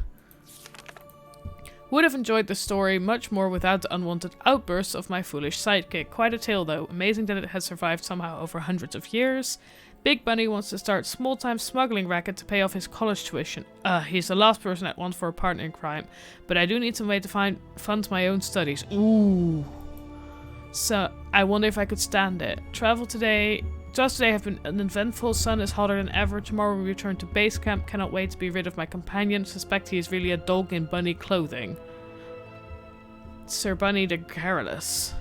Would have enjoyed the story much more without the unwanted outbursts of my foolish sidekick. Quite a tale though. Amazing that it has survived somehow over hundreds of years. Big Bunny wants to start small-time smuggling racket to pay off his college tuition. He's the last person I'd want for a partner in crime. But I do need some way to fund my own studies. Ooh. So, I wonder if I could stand it. Travel today. Just today have been an eventful. Sun is hotter than ever. Tomorrow we return to base camp. Cannot wait to be rid of my companion. Suspect he is really a dog in bunny clothing. Sir Bunny the Garrulous.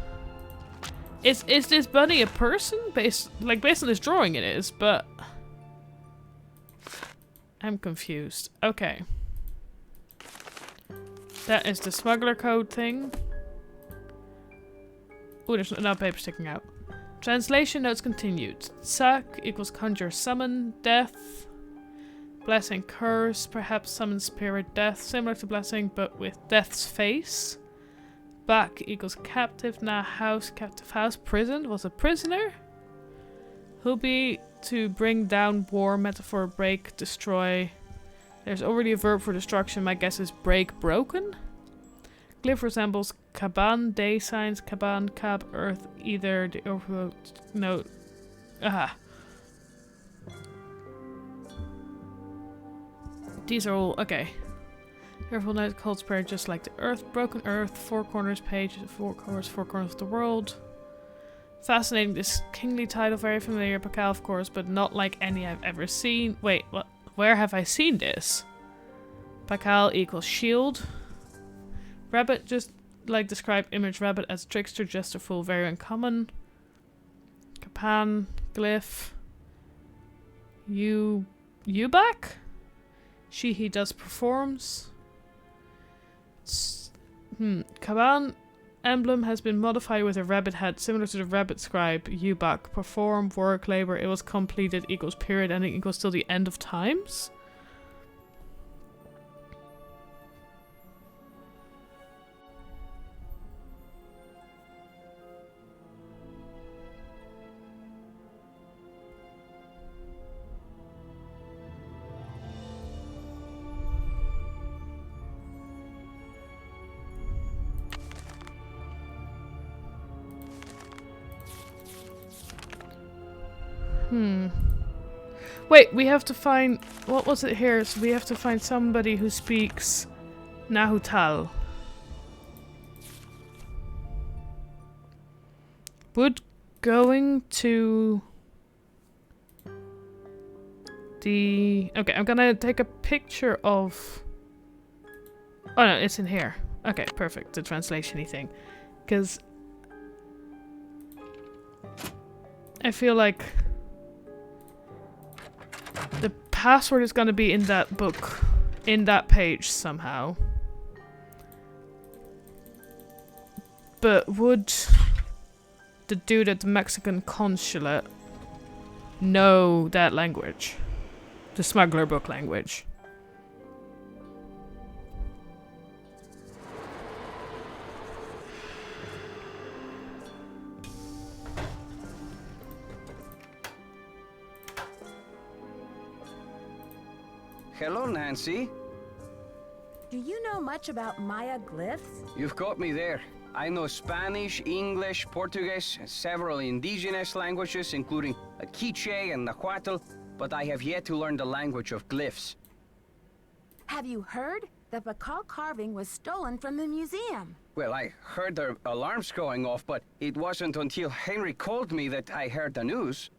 Is this bunny a person? Based on this drawing it is, but... I'm confused. Okay. That is the smuggler code thing. Ooh, there's no paper sticking out. Translation notes continued. Suck equals conjure summon. Death. Blessing curse. Perhaps summon spirit death. Similar to blessing, but with death's face. Back equals captive. Now house. Captive house. Prison. Was a prisoner. Hubi to bring down war. Metaphor break. Destroy. There's already a verb for destruction. My guess is break. Broken. Glyph resembles Kaban. Day signs. Kaban. Cab. Earth. Either the overflow. No. Aha. These are all okay. Careful night, cold spirit, just like the earth. Broken earth, four corners page, four corners of the world. Fascinating, this kingly title, very familiar. Pakal, of course, but not like any I've ever seen. Wait, what? Where have I seen this? Pakal equals shield. Rabbit, just like describe image rabbit as trickster, jester, fool, very uncommon. Kapan, glyph. You back? She, he does, performs. Kaban emblem has been modified with a rabbit head, similar to the rabbit scribe. Yubak. Perform, work, labor. It was completed equals period ending equals till the end of times. Wait, we have to find... What was it here? So we have to find somebody who speaks Nahuatl. Would going to... the... Okay, I'm gonna take a picture of... Oh no, it's in here. Okay, perfect. The translation-y thing. Because... I feel like... the password is gonna be in that book. In that page somehow. But would... the dude at the Mexican Consulate know that language? The smuggler book language. Hello, Nancy. Do you know much about Maya glyphs? You've got me there. I know Spanish, English, Portuguese, and several indigenous languages, including Quiche and Nahuatl, but I have yet to learn the language of glyphs. Have you heard? The Pakal carving was stolen from the museum. Well, I heard the alarms going off, but it wasn't until Henry called me that I heard the news.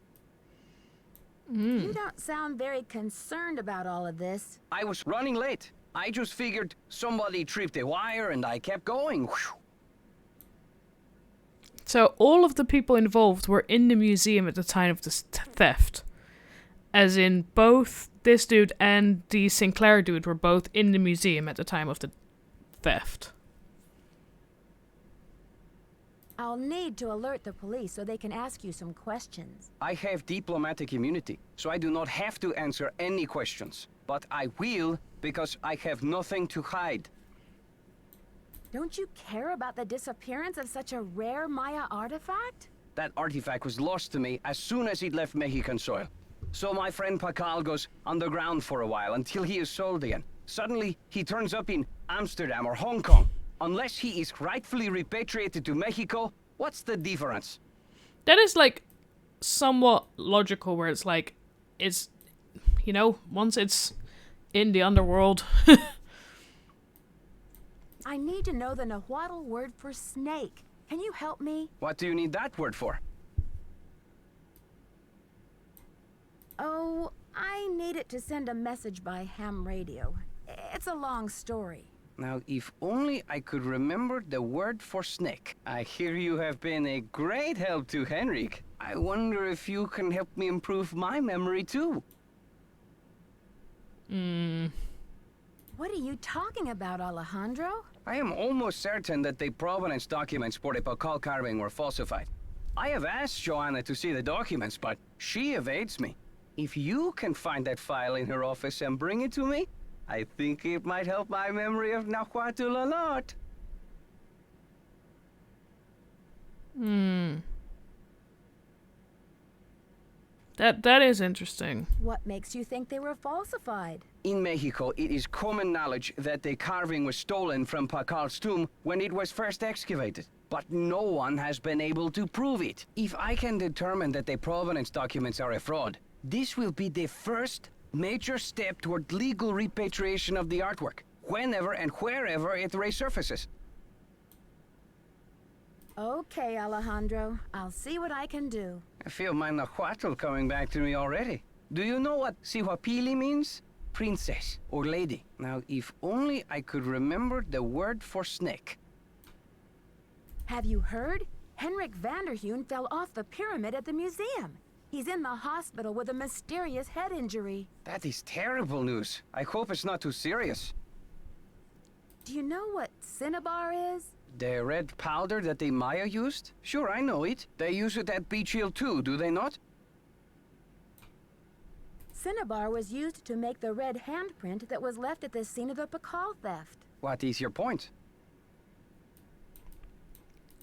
You don't sound very concerned about all of this. I was running late. I just figured somebody tripped a wire and I kept going. Whew. So all of the people involved were in the museum at the time of this theft. As in both this dude and the Sinclair dude were both in the museum at the time of the theft. I'll need to alert the police so they can ask you some questions. I have diplomatic immunity, so I do not have to answer any questions. But I will, because I have nothing to hide. Don't you care about the disappearance of such a rare Maya artifact? That artifact was lost to me as soon as it left Mexican soil. So my friend Pakal goes underground for a while until he is sold again. Suddenly, he turns up in Amsterdam or Hong Kong. Unless he is rightfully repatriated to Mexico, what's the difference? That is like somewhat logical, where it's like, it's, you know, once it's in the underworld. I need to know the Nahuatl word for snake. Can you help me? What do you need that word for? Oh, I need it to send a message by ham radio. It's a long story. Now, if only I could remember the word for snake. I hear you have been a great help to Henrik. I wonder if you can help me improve my memory too. What are you talking about, Alejandro? I am almost certain that the provenance documents for the Pakal carving were falsified. I have asked Joanna to see the documents, but she evades me. If you can find that file in her office and bring it to me, I think it might help my memory of Nahuatl a lot. That is interesting. What makes you think they were falsified? In Mexico, it is common knowledge that the carving was stolen from Pakal's tomb when it was first excavated. But no one has been able to prove it. If I can determine that the provenance documents are a fraud, this will be the first major step toward legal repatriation of the artwork, whenever and wherever it resurfaces. Okay, Alejandro. I'll see what I can do. I feel my Nahuatl coming back to me already. Do you know what Sihuapili means? Princess or lady. Now, if only I could remember the word for snake. Have you heard? Henrik Vanderheun fell off the pyramid at the museum. He's in the hospital with a mysterious head injury. That is terrible news. I hope it's not too serious. Do you know what cinnabar is? The red powder that the Maya used? Sure, I know it. They use it at Beech too, do they not? Cinnabar was used to make the red handprint that was left at the scene of the Pakal theft. What is your point?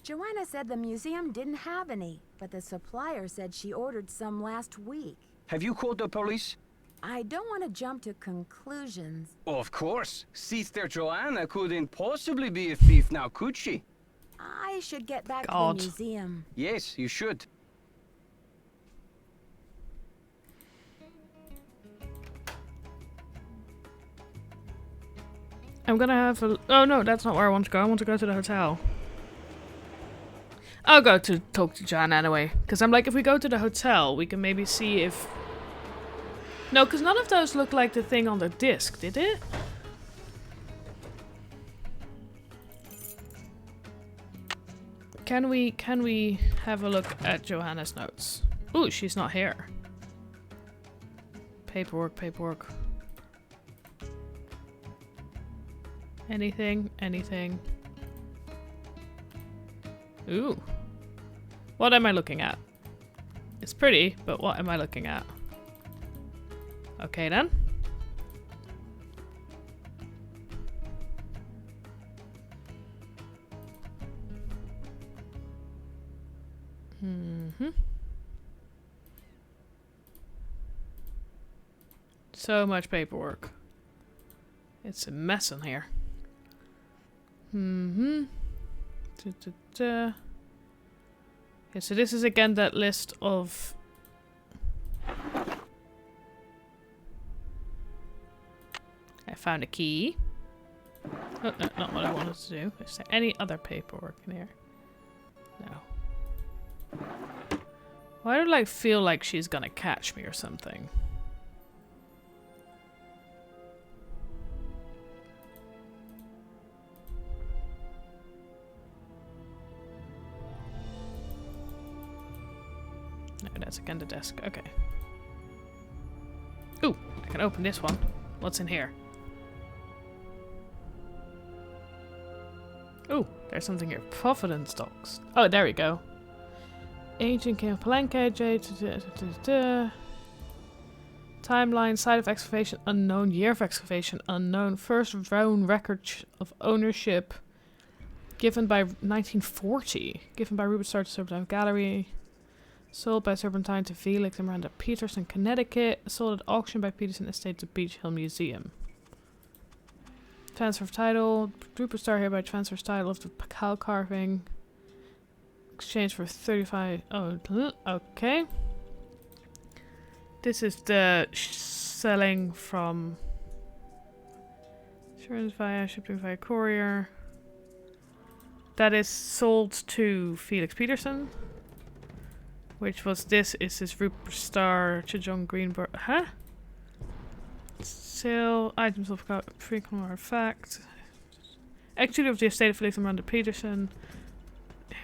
Joanna said the museum didn't have any, but the supplier said she ordered some last week. Have you called the police? I don't want to jump to conclusions. Of course. Sister Joanna couldn't possibly be a thief now, could she? I should get back to the museum. Yes, you should. I'm gonna have a... Oh no, that's not where I want to go. I want to go to the hotel. I'll go to talk to John anyway. Because I'm like, if we go to the hotel, we can maybe see if... No, because none of those look like the thing on the disc, did it? Can we have a look at Johanna's notes? Ooh, she's not here. Paperwork. Anything? Ooh. What am I looking at? It's pretty, but what am I looking at? Okay then. So much paperwork. It's a mess in here. Okay, so this is again that list of... I found a key. Oh, no, not what I wanted to do. Is there any other paperwork in here? No. Why do I feel like she's gonna catch me or something? No, that's again the desk. Okay. Ooh, I can open this one. What's in here? Ooh, there's something here. Providence docs. Oh, there we go. Agent King of Palenque, timeline, site of excavation unknown, year of excavation unknown, first known record of ownership given by 1940, given by Rupert Starr to Serpentine Gallery, sold by Serpentine to Felix and Miranda Peterson, Connecticut, sold at auction by Peterson Estate to Beech Hill Museum. Transfer of title, Rupert Starr hereby transfers title of the cow carving. Exchange for 35. Oh, okay. This is the selling from insurance via shipping via courier. That is sold to Felix Peterson. Which was this? Is this Rupert Starr to John Greenberg? Huh? Sale items of frequent artifact. Actually, of the estate of Felix and Miranda Peterson.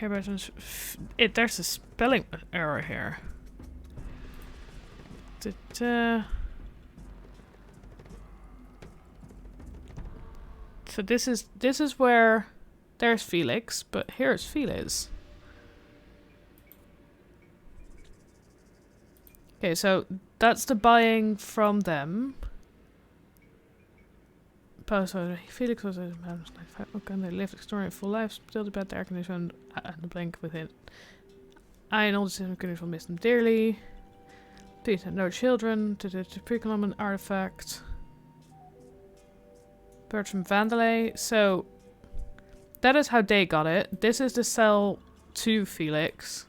There's a spelling error here. So this is where there's Felix, but here's Felix. Okay, so that's the buying from them. Felix was a man and they lived extraordinary full lives, still about the air condition and the blank with it. I and all the system condition will miss them dearly. Please have no children. The pre-Columbian artifact. Birds from Vandalay. So that is how they got it. This is the sell to Felix.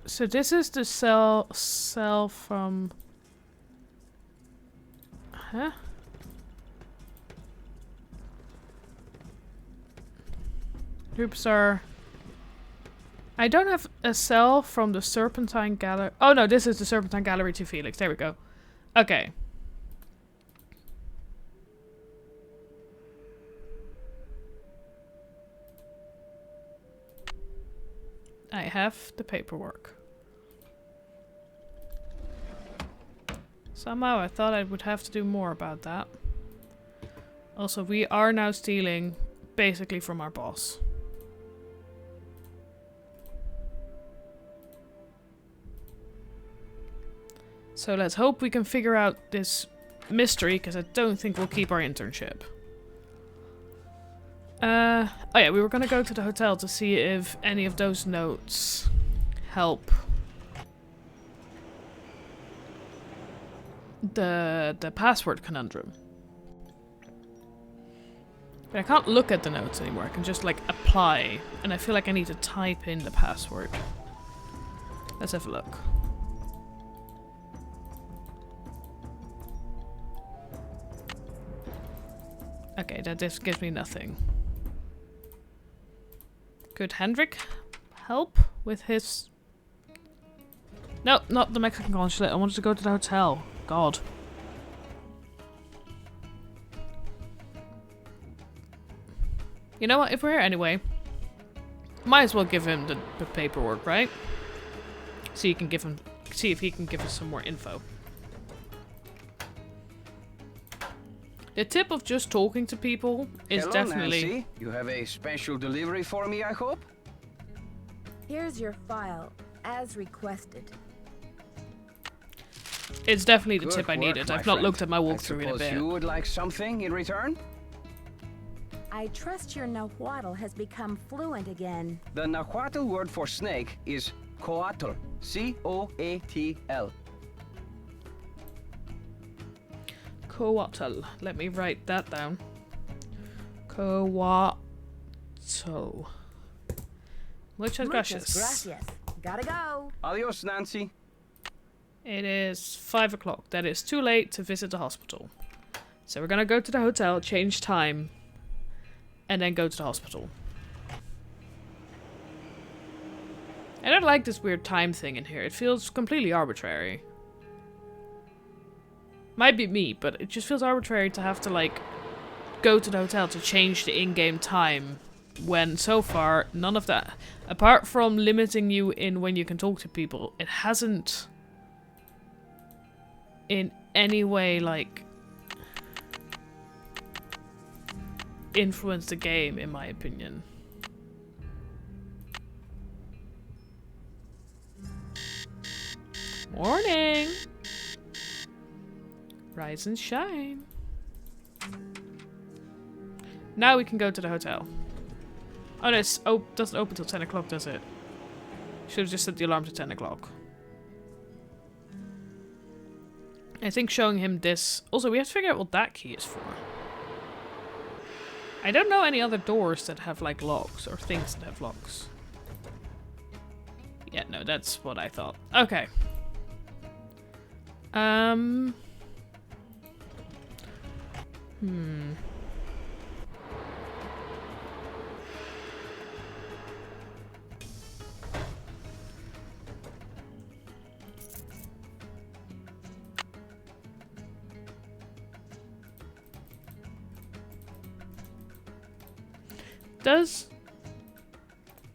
So this is the sell from... Huh? Groups are... I don't have a sell from the Serpentine Gallery. Oh no, this is the Serpentine Gallery to Felix. There we go. Okay. I have the paperwork. Somehow I thought I would have to do more about that. Also, we are now stealing basically from our boss. So let's hope we can figure out this mystery, because I don't think we'll keep our internship. Oh yeah, we were gonna go to the hotel to see if any of those notes help the password conundrum. But I can't look at the notes anymore. I can just like apply, and I feel like I need to type in the password. Let's have a look. Okay, that just gives me nothing. Could Hendrik help with his... No, not the Mexican Consulate. I wanted to go to the hotel. God. You know what? If we're here anyway, might as well give him the paperwork, right? So you can give him... See if he can give us some more info. The tip of just talking to people is Hello, definitely... Nancy. You have a special delivery for me, I hope? Here's your file, as requested. It's definitely the Good tip I work, needed. my I've not friend. looked at my I walkthrough in a suppose bit. you would like something in return? I trust your Nahuatl has become fluent again. The Nahuatl word for snake is coatl. C-O-A-T-L. Coatl. Let me write that down. Coatl. Muchas gracias. Gracias. Gotta go. Adios, Nancy. It is 5 o'clock. That is too late to visit the hospital. So we're gonna go to the hotel, change time, and then go to the hospital. I don't like this weird time thing in here. It feels completely arbitrary. Might be me, but it just feels arbitrary to have to, like, go to the hotel to change the in-game time when so far none of that, apart from limiting you in when you can talk to people, it hasn't in any way, like, influenced the game, in my opinion. Morning! Rise and shine. Now we can go to the hotel. Oh no, it doesn't open till 10 o'clock, does it? Should have just set the alarm to 10 o'clock. I think showing him this... Also, we have to figure out what that key is for. I don't know any other doors that have, like, locks or things that have locks. Yeah, no, that's what I thought. Okay. Does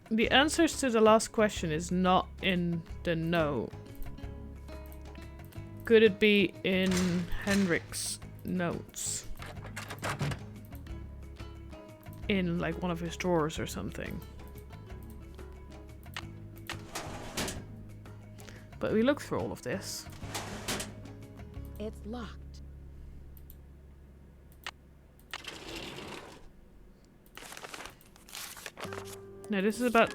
the answers to the last question is not in the note? Could it be in Henrik's notes? In like one of his drawers or something. But we looked through all of this. It's locked. No, this is about...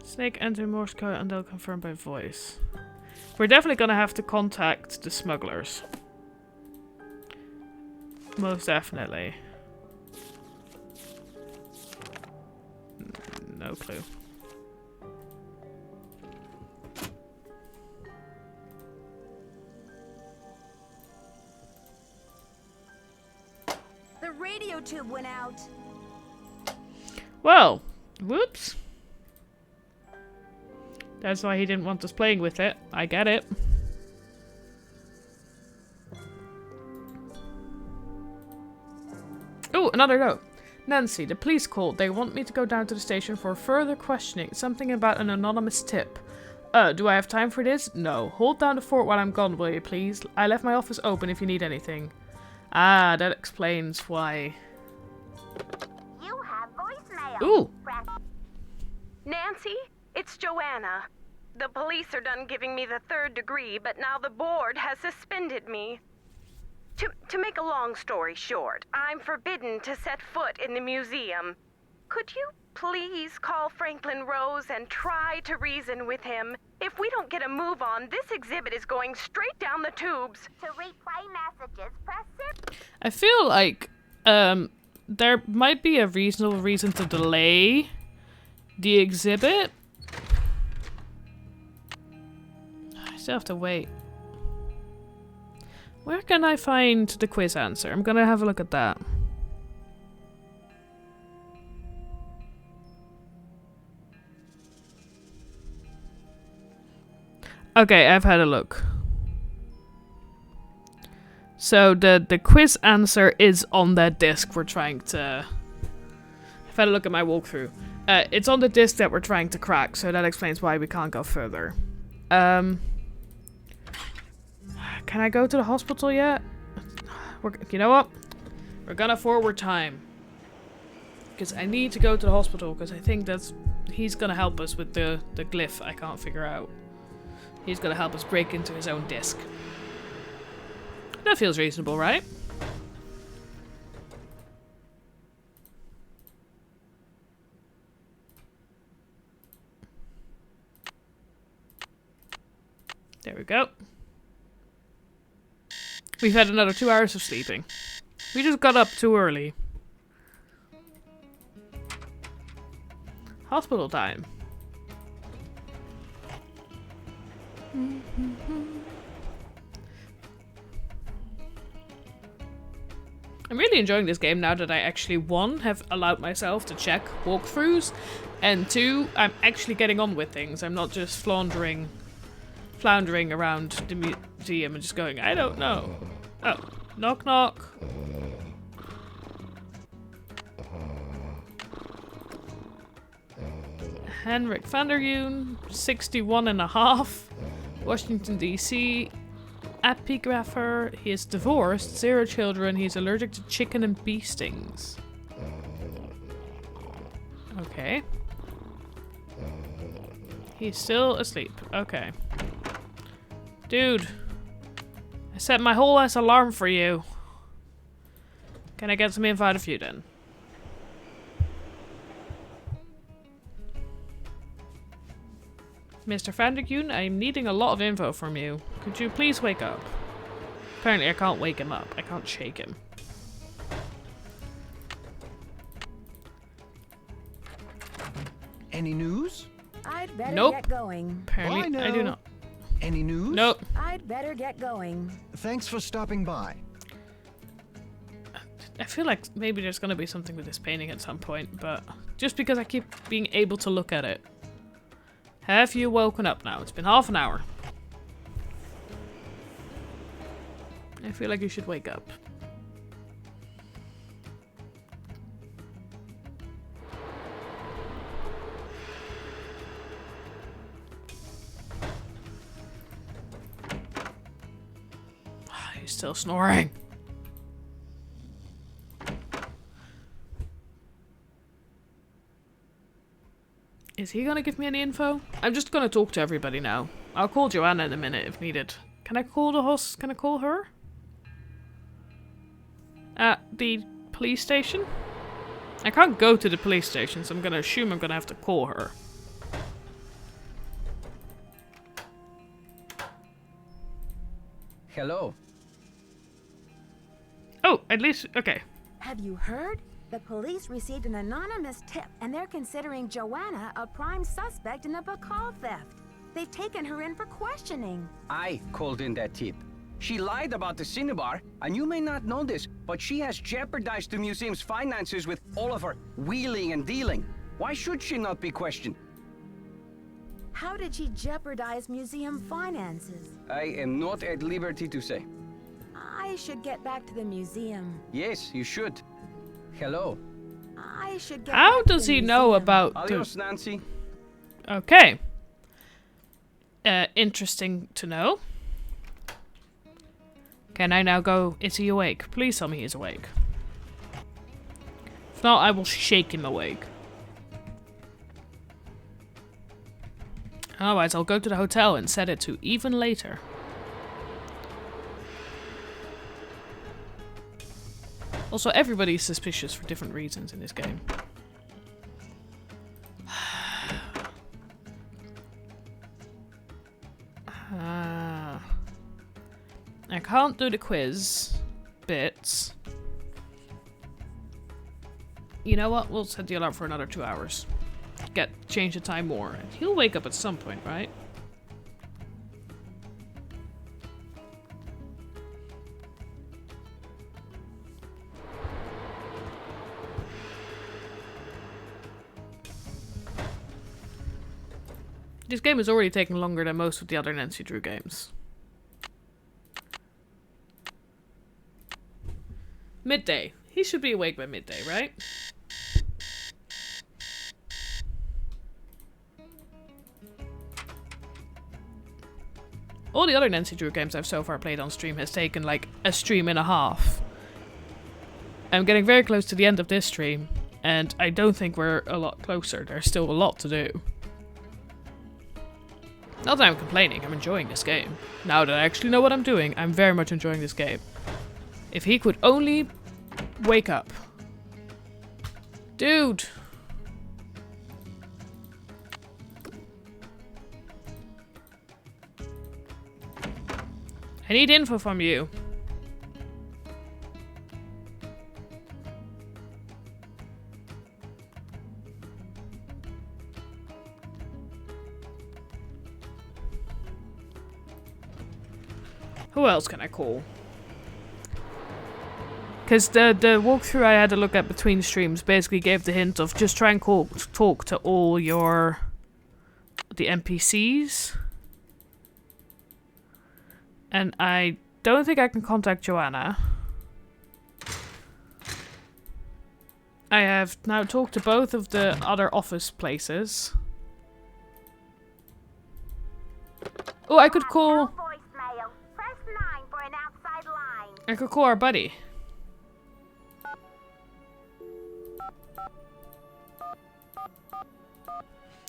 Snake enter Morse code and they'll confirm by voice. We're definitely gonna have to contact the smugglers. Most definitely. No clue. The radio tube went out. Well, whoops. That's why he didn't want us playing with it. I get it. Oh, another note. Nancy, the police called. They want me to go down to the station for further questioning. Something about an anonymous tip. Do I have time for this? No. Hold down the fort while I'm gone, will you please? I left my office open if you need anything. Ah, that explains why. You have voicemail. Ooh. Nancy, it's Joanna. The police are done giving me the 3rd degree, but now the board has suspended me. To make a long story short, I'm forbidden to set foot in the museum. Could you please call Franklin Rose and try to reason with him? If we don't get a move on, this exhibit is going straight down the tubes. To replay messages, press 6. I feel like there might be a reasonable reason to delay the exhibit. I still have to wait. Where can I find the quiz answer? I'm gonna have a look at that. Okay, I've had a look. So the quiz answer is on that disc we're trying to... I've had a look at my walkthrough. It's on the disc that we're trying to crack, so that explains why we can't go further. Can I go to the hospital yet? You know what? We're gonna forward time. Because I need to go to the hospital, because I think he's gonna help us with the glyph I can't figure out. He's gonna help us break into his own disc. That feels reasonable, right? There we go. We've had another 2 hours of sleeping. We just got up too early. Hospital time. I'm really enjoying this game now that I actually, 1, have allowed myself to check walkthroughs, and 2, I'm actually getting on with things. I'm not just floundering around the museum and just going, I don't know. Oh, knock knock. Henrik van der Yoon, 61.5, Washington DC, epigrapher, he is divorced, 0 children, he's allergic to chicken and bee stings. Okay. He's still asleep, okay. Dude, I set my whole ass alarm for you. Can I get some info out of you then? Mr. Van der Kuhn, I'm needing a lot of info from you. Could you please wake up? Apparently I can't wake him up. I can't shake him. Any news? I'd better Nope. get going. Apparently I do not. Any news? Nope. I'd better get going. Thanks for stopping by. I feel like maybe there's gonna be something with this painting at some point, but just because I keep being able to look at it. Have you woken up now? It's been half an hour. I feel like you should wake up. He's still snoring. Is he gonna give me any info? I'm just gonna talk to everybody now. I'll call Joanna in a minute if needed. Can I call the host? Can I call her? At the police station? I can't go to the police station, so I'm gonna assume I'm gonna have to call her. Hello. Oh, at least, okay. Have you heard? The police received an anonymous tip, and they're considering Joanna a prime suspect in a Bacall theft. They've taken her in for questioning. I called in that tip. She lied about the Cinnabar, and you may not know this, but she has jeopardized the museum's finances with all of her wheeling and dealing. Why should she not be questioned? How did she jeopardize museum finances? I am not at liberty to say. I should get back to the museum. Yes, you should. Hello. I should get How back to does the he know museum. about Adios, Nancy. Okay. Interesting to know. Can I now go? Is he awake? Please tell me he's awake. If not, I will shake him awake. Otherwise, I'll go to the hotel and set it to even later. Also, everybody's suspicious for different reasons in this game. I can't do the quiz bits. You know what? We'll set the alarm for another 2 hours. Change the time more. He'll wake up at some point, right? This game is already taking longer than most of the other Nancy Drew games. Midday. He should be awake by midday, right? All the other Nancy Drew games I've so far played on stream has taken like a stream and a half. I'm getting very close to the end of this stream, and I don't think we're a lot closer. There's still a lot to do. Not that I'm complaining, I'm enjoying this game. Now that I actually know what I'm doing, I'm very much enjoying this game. If he could only wake up. Dude! I need info from you. Who else can I call? Because the walkthrough I had to look at between streams basically gave the hint of just try and talk to all the NPCs. And I don't think I can contact Joanna. I have now talked to both of the other office places. Oh, I could call... I could call our buddy.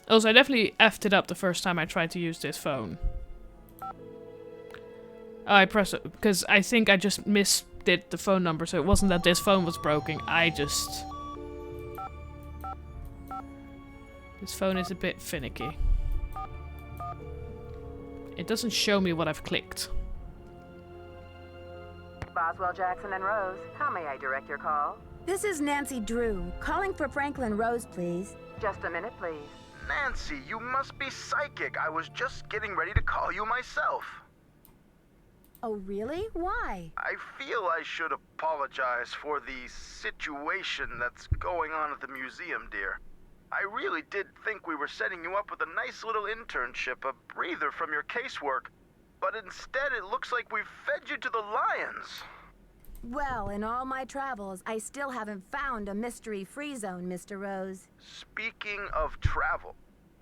Also, I definitely effed it up the first time I tried to use this phone. Oh, I pressed it because I think I just misdid the phone number, so it wasn't that this phone was broken. This phone is a bit finicky. It doesn't show me what I've clicked. Boswell, Jackson, and Rose, how may I direct your call? This is Nancy Drew, calling for Franklin Rose, please. Just a minute, please. Nancy, you must be psychic. I was just getting ready to call you myself. Oh, really? Why? I feel I should apologize for the situation that's going on at the museum, dear. I really did think we were setting you up with a nice little internship, a breather from your casework. But instead, it looks like we've fed you to the lions. Well, in all my travels, I still haven't found a mystery-free zone, Mr. Rose. Speaking of travel,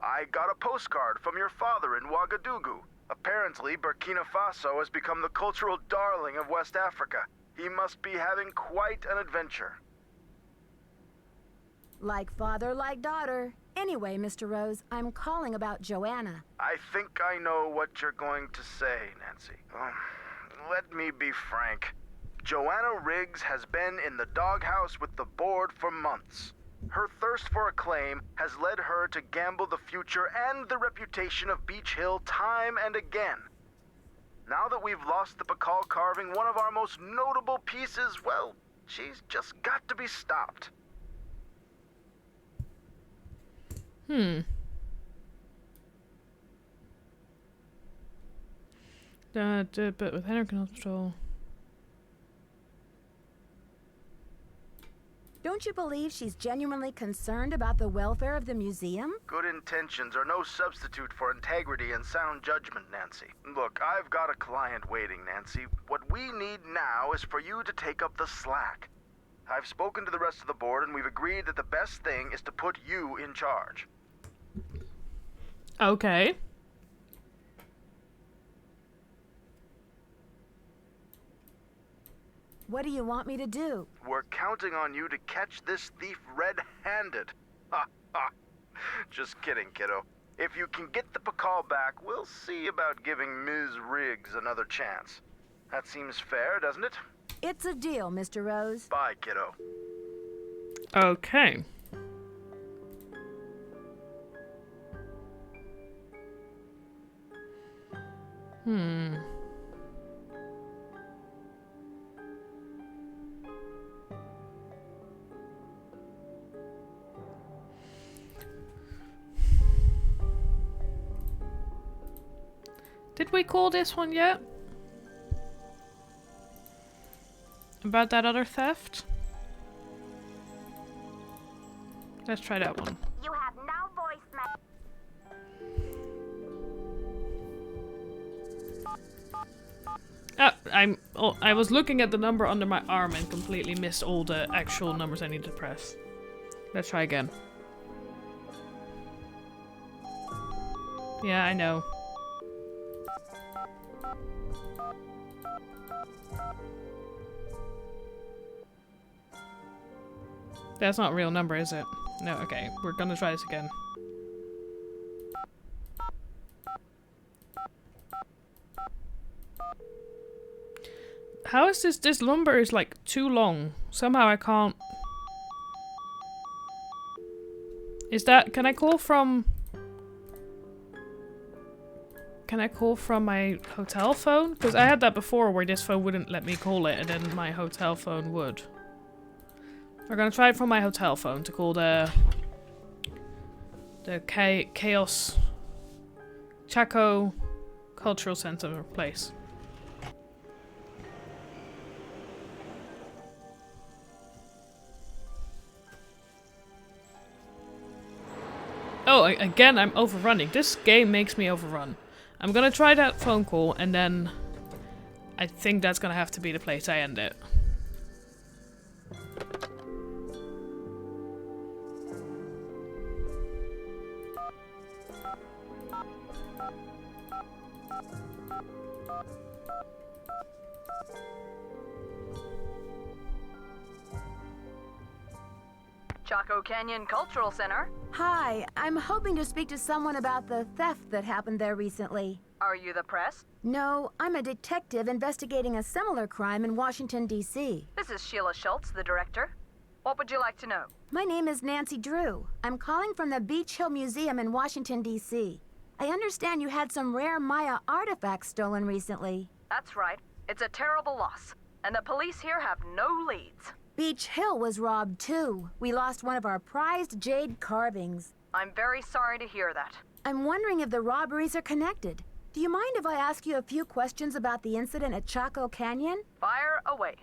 I got a postcard from your father in Ouagadougou. Apparently, Burkina Faso has become the cultural darling of West Africa. He must be having quite an adventure. Like father, like daughter. Anyway, Mr. Rose, I'm calling about Joanna. I think I know what you're going to say, Nancy. Let me be frank. Joanna Riggs has been in the doghouse with the board for months. Her thirst for acclaim has led her to gamble the future and the reputation of Beech Hill time and again. Now that we've lost the Bacall carving, one of our most notable pieces, well, she's just got to be stopped. But with Henry Hospital. Don't you believe she's genuinely concerned about the welfare of the museum? Good intentions are no substitute for integrity and sound judgment, Nancy. Look, I've got a client waiting, Nancy. What we need now is for you to take up the slack. I've spoken to the rest of the board, and we've agreed that the best thing is to put you in charge. Okay. What do you want me to do? We're counting on you to catch this thief red-handed. Ha ha. Just kidding, kiddo. If you can get the Bacall back, we'll see about giving Ms. Riggs another chance. That seems fair, doesn't it? It's a deal, Mr. Rose. Bye, kiddo. Okay. Did we call this one yet? About that other theft? Let's try that one. You have no voicemail. I was looking at the number under my arm and completely missed all the actual numbers I need to press. Let's try again. Yeah, I know. That's not a real number, is it? No, okay. We're gonna try this again. How is this? This number is like too long. Somehow I can't. Is that? Can I call from? Can I call from my hotel phone? Because I had that before where this phone wouldn't let me call it and then my hotel phone would. We're gonna try it from my hotel phone to call the Chaos Chaco Cultural Center place. Oh, again, I'm overrunning. This game makes me overrun. I'm gonna try that phone call and then I think that's gonna have to be the place I end it. Chaco Canyon Cultural Center. Hi, I'm hoping to speak to someone about the theft that happened there recently. Are you the press? No, I'm a detective investigating a similar crime in Washington, D.C. This is Sheila Schultz, the director. What would you like to know? My name is Nancy Drew. I'm calling from the Beech Hill Museum in Washington, D.C. I understand you had some rare Maya artifacts stolen recently. That's right. It's a terrible loss, and the police here have no leads. Beech Hill was robbed too. We lost one of our prized jade carvings. I'm very sorry to hear that. I'm wondering if the robberies are connected. Do you mind if I ask you a few questions about the incident at Chaco Canyon? Fire away.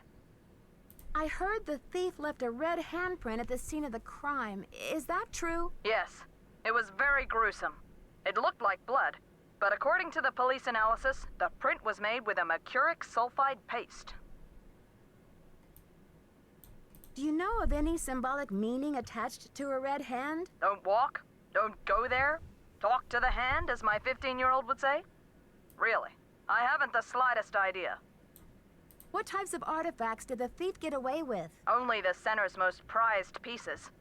I heard the thief left a red handprint at the scene of the crime. Is that true? Yes. It was very gruesome. It looked like blood, but according to the police analysis, the print was made with a mercuric sulfide paste. Do you know of any symbolic meaning attached to a red hand? Don't walk, don't go there, talk to the hand, as my 15-year-old would say? Really, I haven't the slightest idea. What types of artifacts did the thief get away with? Only the center's most prized pieces.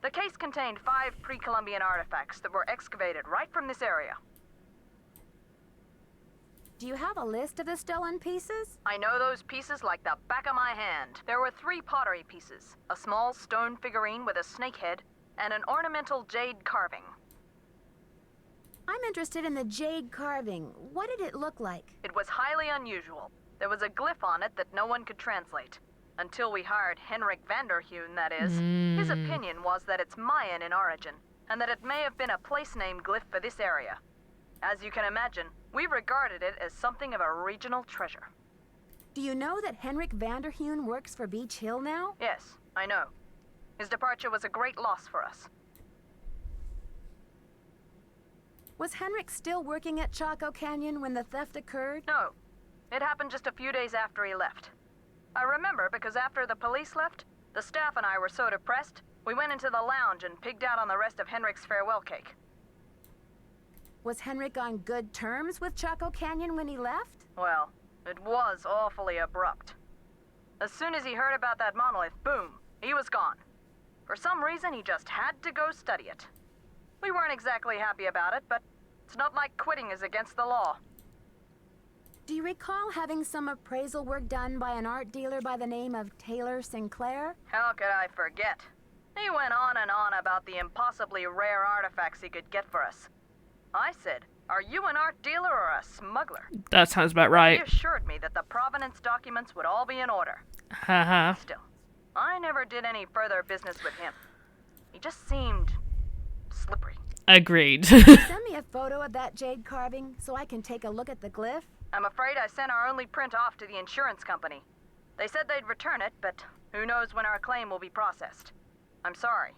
The case contained 5 pre-Columbian artifacts that were excavated right from this area. Do you have a list of the stolen pieces? I know those pieces like the back of my hand. There were 3 pottery pieces, a small stone figurine with a snake head, and an ornamental jade carving. I'm interested in the jade carving. What did it look like? It was highly unusual. There was a glyph on it that no one could translate. Until we hired Henrik Vanderheun, that is. His opinion was that it's Mayan in origin, and that it may have been a place-name glyph for this area. As you can imagine, we regarded it as something of a regional treasure. Do you know that Henrik Vanderheun works for Beech Hill now? Yes, I know. His departure was a great loss for us. Was Henrik still working at Chaco Canyon when the theft occurred? No. It happened just a few days after he left. I remember because after the police left, the staff and I were so depressed, we went into the lounge and pigged out on the rest of Henrik's farewell cake. Was Henrik on good terms with Chaco Canyon when he left? Well, it was awfully abrupt. As soon as he heard about that monolith, boom, he was gone. For some reason, he just had to go study it. We weren't exactly happy about it, but it's not like quitting is against the law. Do you recall having some appraisal work done by an art dealer by the name of Taylor Sinclair? How could I forget? He went on and on about the impossibly rare artifacts he could get for us. I said, "Are you an art dealer or a smuggler?" That sounds about right. He assured me that the provenance documents would all be in order. Haha. Still, I never did any further business with him. He just seemed slippery. Agreed. Send me a photo of that jade carving so I can take a look at the glyph. I'm afraid I sent our only print off to the insurance company. They said they'd return it, but who knows when our claim will be processed. I'm sorry.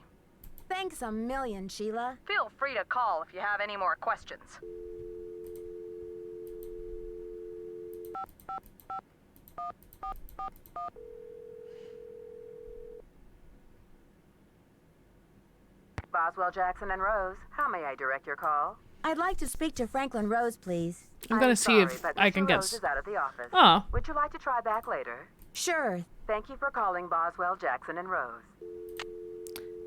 Thanks a million, Sheila. Feel free to call if you have any more questions. Boswell, Jackson, and Rose, how may I direct your call? I'd like to speak to Franklin Rose, please. I'm gonna see if I can get. Rose is out of the office. Oh. Would you like to try back later? Sure. Thank you for calling Boswell, Jackson, and Rose.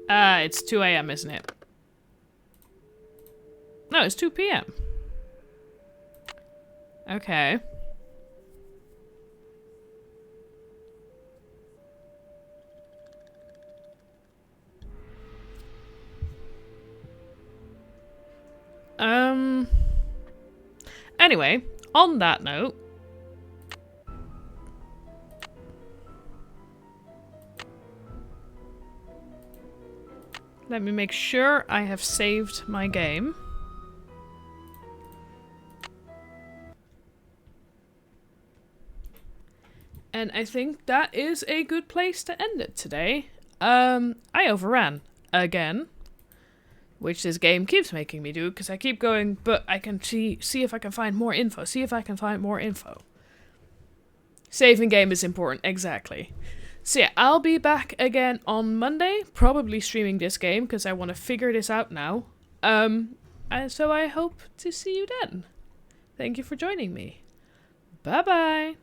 It's 2 a.m., isn't it? No, it's 2 p.m. Okay. Anyway, on that note, let me make sure I have saved my game. And I think that is a good place to end it today. I overran again, which this game keeps making me do, because I keep going, but I can see if I can find more info, Saving game is important, exactly. So yeah, I'll be back again on Monday, probably streaming this game, because I want to figure this out now. And so I hope to see you then. Thank you for joining me. Bye-bye.